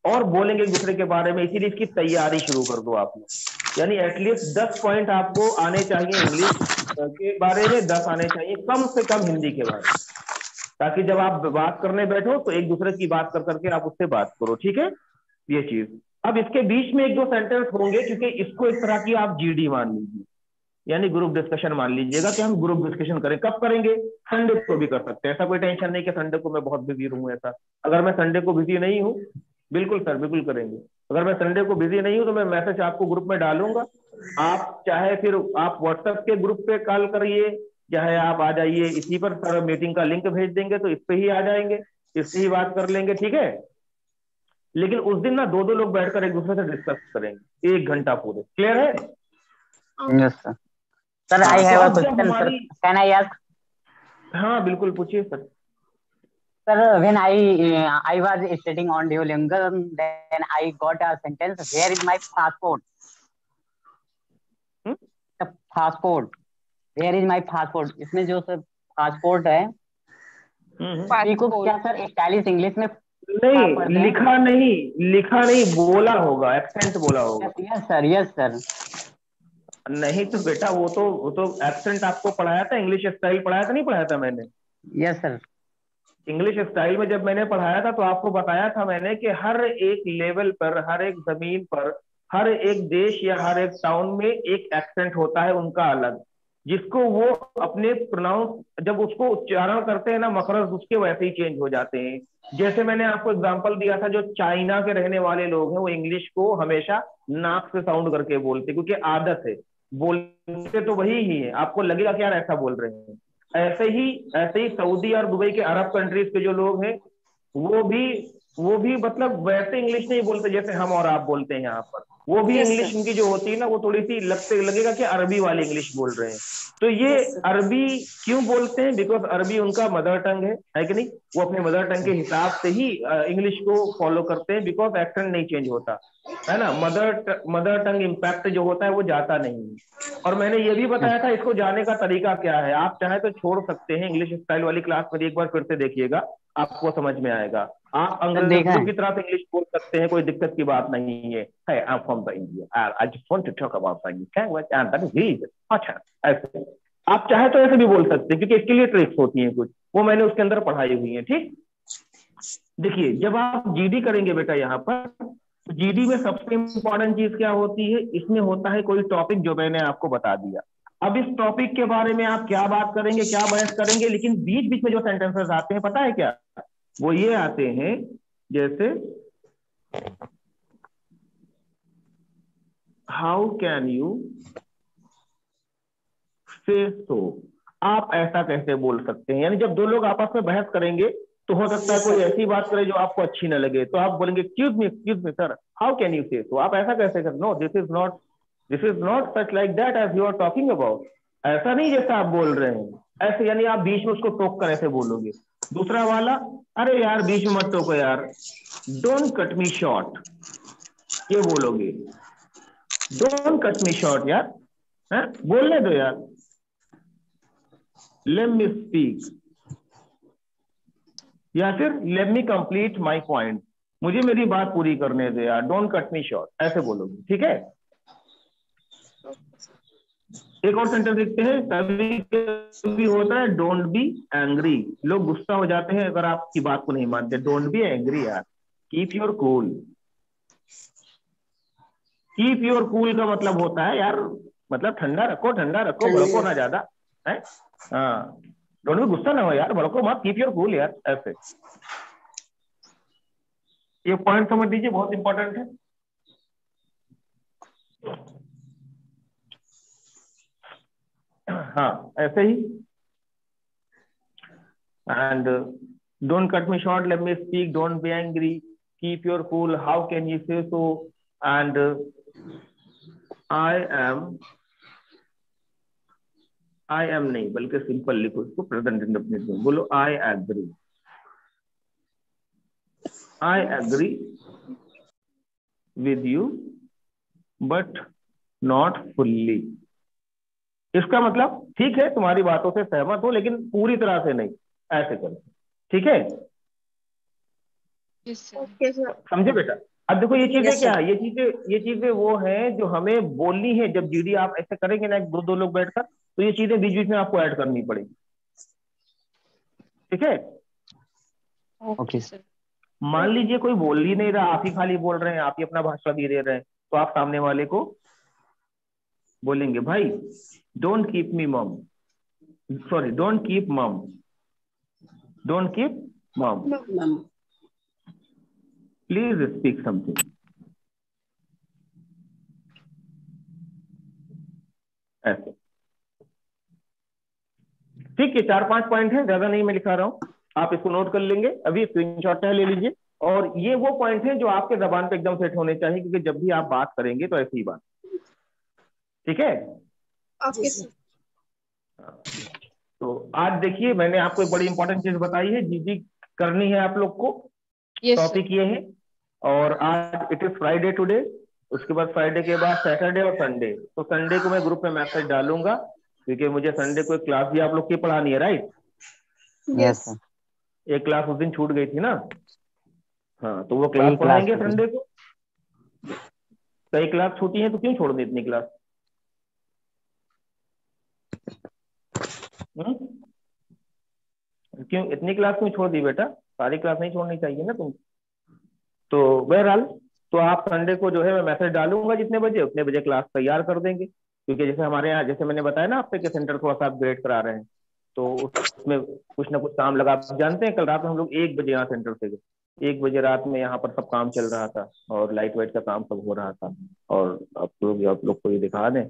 और बोलेंगे एक दूसरे के बारे में। इसीलिए इसकी तैयारी शुरू कर दो आप लोग, यानी एटलीस्ट 10 पॉइंट आपको आने चाहिए इंग्लिश के बारे में, 10 आने चाहिए कम से कम हिंदी के बारे में, ताकि जब आप बात करने बैठो तो एक दूसरे की बात कर करके आप उससे बात करो, ठीक है? ये चीज। अब इसके बीच में एक दो सेंटेंस होंगे, क्योंकि इसको इस तरह की आप जीडी मान लीजिए, यानी ग्रुप डिस्कशन मान लीजिएगा कि हम ग्रुप डिस्कशन करें। कब करेंगे? संडे को भी कर सकते हैं, ऐसा कोई टेंशन नहीं कि संडे को मैं बहुत बिजी रहूं। ऐसा अगर मैं संडे को बिजी नहीं हूँ, बिल्कुल सर बिल्कुल करेंगे। अगर मैं संडे को बिजी नहीं हूँ तो मैं मैसेज आपको ग्रुप में डालूंगा, आप चाहे फिर आप व्हाट्सएप के ग्रुप पे कॉल करिए, चाहे आप आ जाइए इसी पर, सर मीटिंग का लिंक भेज देंगे तो इस पे ही आ जाएंगे, इससे ही बात कर लेंगे, ठीक है? लेकिन उस दिन ना दो लोग बैठकर एक दूसरे से डिस्कस करेंगे 1 घंटा पूरे, क्लियर है? Yes, sir. Sir, I have a अब जब question, sir. हमारी, Can I ask? हाँ बिल्कुल पूछिए sir. Sir, when I was studying on Duolingo, then I got a sentence, where is my passport? The passport. Where is my passport? इसमें जो सर passport है, इसको क्या सर स्टाइलिश इंग्लिश में नहीं लिखा नहीं बोला होगा, एक्सेंट बोला होगा। Yes sir, yes sir. नहीं तो बेटा वो तो एक्सेंट आपको पढ़ाया था, इंग्लिश स्टाइल पढ़ाया था, नहीं पढ़ाया था मैंने? Yes sir. इंग्लिश स्टाइल में जब मैंने पढ़ाया था तो आपको बताया था मैंने कि हर एक लेवल पर, हर एक जमीन पर, हर एक देश या हर एक टाउन में एक एक्सेंट होता है उनका अलग, जिसको वो अपने प्रोनाउंस जब उसको उच्चारण करते हैं ना, मखरज उसके वैसे ही चेंज हो जाते हैं। जैसे मैंने आपको एग्जांपल दिया था, जो चाइना के रहने वाले लोग हैं वो इंग्लिश को हमेशा नाक से साउंड करके बोलते, क्योंकि आदत है, बोलते तो वही ही है, आपको लगेगा कि यार ऐसा बोल रहे हैं। ऐसे ही सऊदी और दुबई के अरब कंट्रीज के जो लोग हैं वो भी मतलब वैसे इंग्लिश नहीं बोलते जैसे हम और आप बोलते हैं यहाँ पर। वो भी इंग्लिश उनकी जो होती है ना, वो थोड़ी सी लगेगा कि अरबी वाली इंग्लिश बोल रहे हैं। तो ये अरबी क्यों बोलते हैं? बिकॉज अरबी उनका मदर टंग है कि नहीं? वो अपने मदर टंग के हिसाब से ही इंग्लिश को फॉलो करते हैं, बिकॉज एक्सेंट नहीं चेंज होता है ना। मदर टंग इम्पैक्ट जो होता है वो जाता नहीं है। और मैंने ये भी बताया था इसको जाने का तरीका क्या है। आप चाहे तो छोड़ सकते हैं, इंग्लिश स्टाइल वाली क्लास में एक बार फिर से देखिएगा, आपको समझ में आएगा। आप अंग्रेजों की तरह इंग्लिश बोल सकते हैं, कोई दिक्कत की बात नहीं है। Hey, I'm from the India. I just want to talk about the English language and that is really अच्छा। ऐसे आप चाहे तो ऐसे भी बोल सकते हैं, क्योंकि इसके लिए ट्रिक्स होती हैं कुछ, वो मैंने उसके अंदर पढ़ाई हुई है। ठीक, देखिए जब आप जीडी करेंगे बेटा यहाँ पर, तो जीडी में सबसे इंपॉर्टेंट चीज क्या होती है? इसमें होता है कोई टॉपिक जो मैंने आपको बता दिया। अब इस टॉपिक के बारे में आप क्या बात करेंगे, क्या बहस करेंगे, लेकिन बीच बीच में जो सेंटेंसेस आते हैं पता है क्या? वो ये आते हैं जैसे how can you say so, आप ऐसा कैसे बोल सकते हैं? यानी जब दो लोग आपस में बहस करेंगे तो हो सकता है कोई ऐसी बात करे जो आपको अच्छी ना लगे, तो आप बोलेंगे excuse me sir, how can you say so, आप ऐसा कैसे कर? No, this is not such like that as you are talking about, ऐसा नहीं जैसा आप बोल रहे हैं, ऐसे। यानी आप बीच में उसको टोक कर ऐसे बोलोगे। दूसरा वाला, अरे यार बीच में मत टोको यार, डोंट कट मी शॉर्ट, ये बोलोगे। डोंट कट मी शॉर्ट यार, है बोलने दो यार। लेट मी स्पीक, या फिर let me complete my point, मुझे मेरी बात पूरी करने दो यार, डोंट कट मी शॉर्ट, ऐसे बोलोगे। ठीक है, एक और सेंटेंस देखते हैं। कभी होता है डोंट बी एंग्री, लोग गुस्सा हो जाते हैं अगर आपकी बात को नहीं मानते। डोंट बी एंग्री यार, keep your cool. Keep your cool का मतलब होता है यार, मतलब ठंडा रखो, भड़को ना ज्यादा है। हाँ, डोंट बी, गुस्सा ना हो यार, भड़को मत, कीप योर कूल यार, ऐसे। ये पॉइंट समझ लीजिए, बहुत इंपॉर्टेंट है। हाँ ऐसे ही, and don't cut me short, let me speak, don't be angry, keep your cool, how can you say so, and I am नहीं बल्कि सिंपल लिखो इसको, प्रेजेंट इंडेफिनिट में बोलो, I agree with you but not fully. इसका मतलब ठीक है, तुम्हारी बातों से सहमत हो लेकिन पूरी तरह से नहीं, ऐसे करो। ठीक है, समझे बेटा? अब देखो ये चीजें क्या है, ये चीजें वो हैं जो हमें बोलनी है। जब जीडी आप ऐसे करेंगे ना, दो लोग बैठकर, तो ये चीजें बीच बीच में आपको ऐड करनी पड़ेगी। ठीक है, ओके सर। मान लीजिए कोई बोल ही नहीं रहा, आप ही खाली बोल रहे हैं, आप ही अपना भाषण दे रहे हैं, तो आप सामने वाले को बोलेंगे, भाई डोंट कीप मम, प्लीज स्पीक समथिंग। ऐसे, ठीक है, 4-5 पॉइंट है, ज्यादा नहीं मैं लिखा रहा हूं, आप इसको नोट कर लेंगे, अभी स्क्रीनशॉट ले लीजिए। और ये वो पॉइंट है जो आपके जबान पे एकदम सेट होने चाहिए, क्योंकि जब भी आप बात करेंगे तो ऐसी ही बात। ठीक है, ओके सर। तो आज देखिए मैंने आपको एक बड़ी इंपॉर्टेंट चीज बताई है, जीडी करनी है आप लोग को। टॉपिक ये है, और आज इट इज फ्राइडे टुडे। उसके बाद फ्राइडे के बाद सैटरडे और संडे। तो संडे को मैं ग्रुप में मैसेज डालूंगा, क्योंकि मुझे संडे को एक क्लास भी आप लोग की पढ़ानी है, राइट? यस एक क्लास उस दिन छूट गई थी ना। हाँ, तो वो क्लास पढ़ाएंगे संडे को। कई क्लास छूटी है तो क्यों छोड़ दी इतनी क्लास? क्यों इतनी क्लास क्यों छोड़ दी बेटा? सारी क्लास नहीं छोड़नी चाहिए ना तुम। तो बहरहाल, तो आप संडे को जो है मैं मैसेज डालूंगा जितने बजे, उतने बजे क्लास तैयार कर देंगे। क्योंकि जैसे हमारे यहाँ, जैसे मैंने बताया ना आपसे कि सेंटर थोड़ा सा अपग्रेड करा रहे हैं, तो उसमें कुछ ना कुछ काम लगा। आप जानते हैं कल रात में हम लोग 1 बजे यहाँ सेंटर से गए। 1 बजे रात में यहाँ पर सब काम चल रहा था, और लाइट वाइट का काम सब हो रहा था। और आप लोग को ये दिखा दें,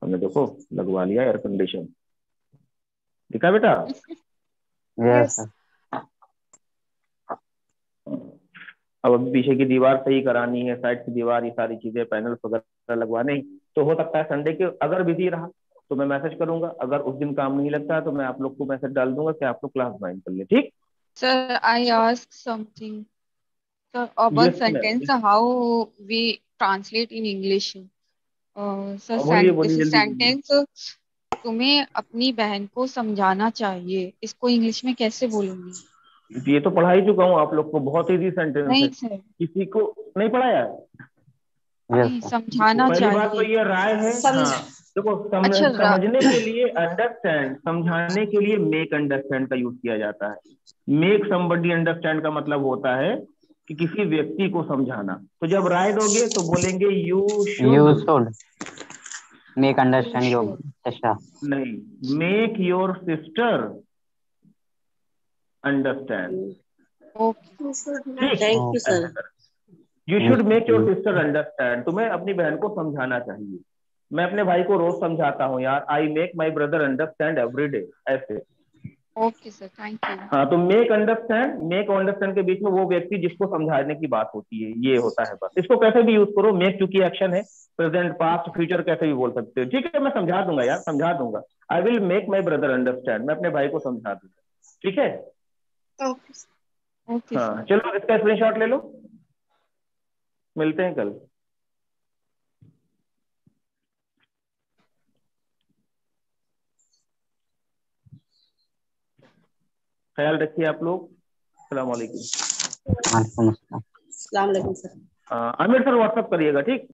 हमने देखो लगवा लिया एयर कंडीशन। दिखा बेटा? Yes sir. अब अभी पीछे की दीवार सही करानी है, साइड की दीवार, ये सारी चीजें, पैनल वगैरह लगवाने। तो हो सकता है संडे के अगर बिजी रहा तो मैं मैसेज करूंगा, अगर उस दिन काम नहीं लगता तो मैं आप लोग को मैसेज डाल दूंगा कि आप लोग क्लास ज्वाइन कर ले, ठीक? Sir, I ask something. Sir, one yes sentence, ma'am. how we translate in English? Sir, बोलिए बोलिए जल्दी। सेंटेंस तुम्हें अपनी बहन को समझाना चाहिए, इसको इंग्लिश में कैसे बोलूंगी? ये तो पढ़ा ही चुका हूँ आप लोग को, बहुत इजी सेंटेंस है। नहीं सर, किसी को नहीं पढ़ाया? नहीं, समझाना पहली बात तो चाहिए। ये राय है। हाँ, देखो अच्छा समझने के लिए अंडरस्टैंड, समझाने के लिए मेक अंडरस्टैंड का यूज किया जाता है। मेक समबडी अंडरस्टैंड का मतलब होता है कि किसी व्यक्ति को समझाना। तो जब राय दोगे तो बोलेंगे you should make understand your sister. नहीं, मेक योर सिस्टर अंडरस्टैंड। ठीक, thank you sir. You should make your sister understand. तुम्हें अपनी बहन को समझाना चाहिए। मैं अपने भाई को रोज समझाता हूँ यार, I make my brother understand every day, ऐसे। Okay sir, thank you. हाँ, तो मेक और अंडरस्टैंड के बीच में वो व्यक्ति जिसको समझाने की बात होती है, ये होता है। बस इसको कैसे भी यूज करो, मेक चूंकि एक्शन है, प्रेजेंट पास्ट फ्यूचर कैसे भी बोल सकते हो। ठीक है, मैं समझा दूंगा यार, समझा दूंगा। I will make my brother understand, मैं अपने भाई को समझा दूंगा। ठीक है? ओके हाँ, सर। चलो इसका स्क्रीनशॉट ले लो, मिलते हैं कल। ख्याल रखिए आप लोग। अस्सलाम वालेकुम। अस्सलाम वालेकुम सर। आमिर सर व्हाट्सअप करिएगा, ठीक?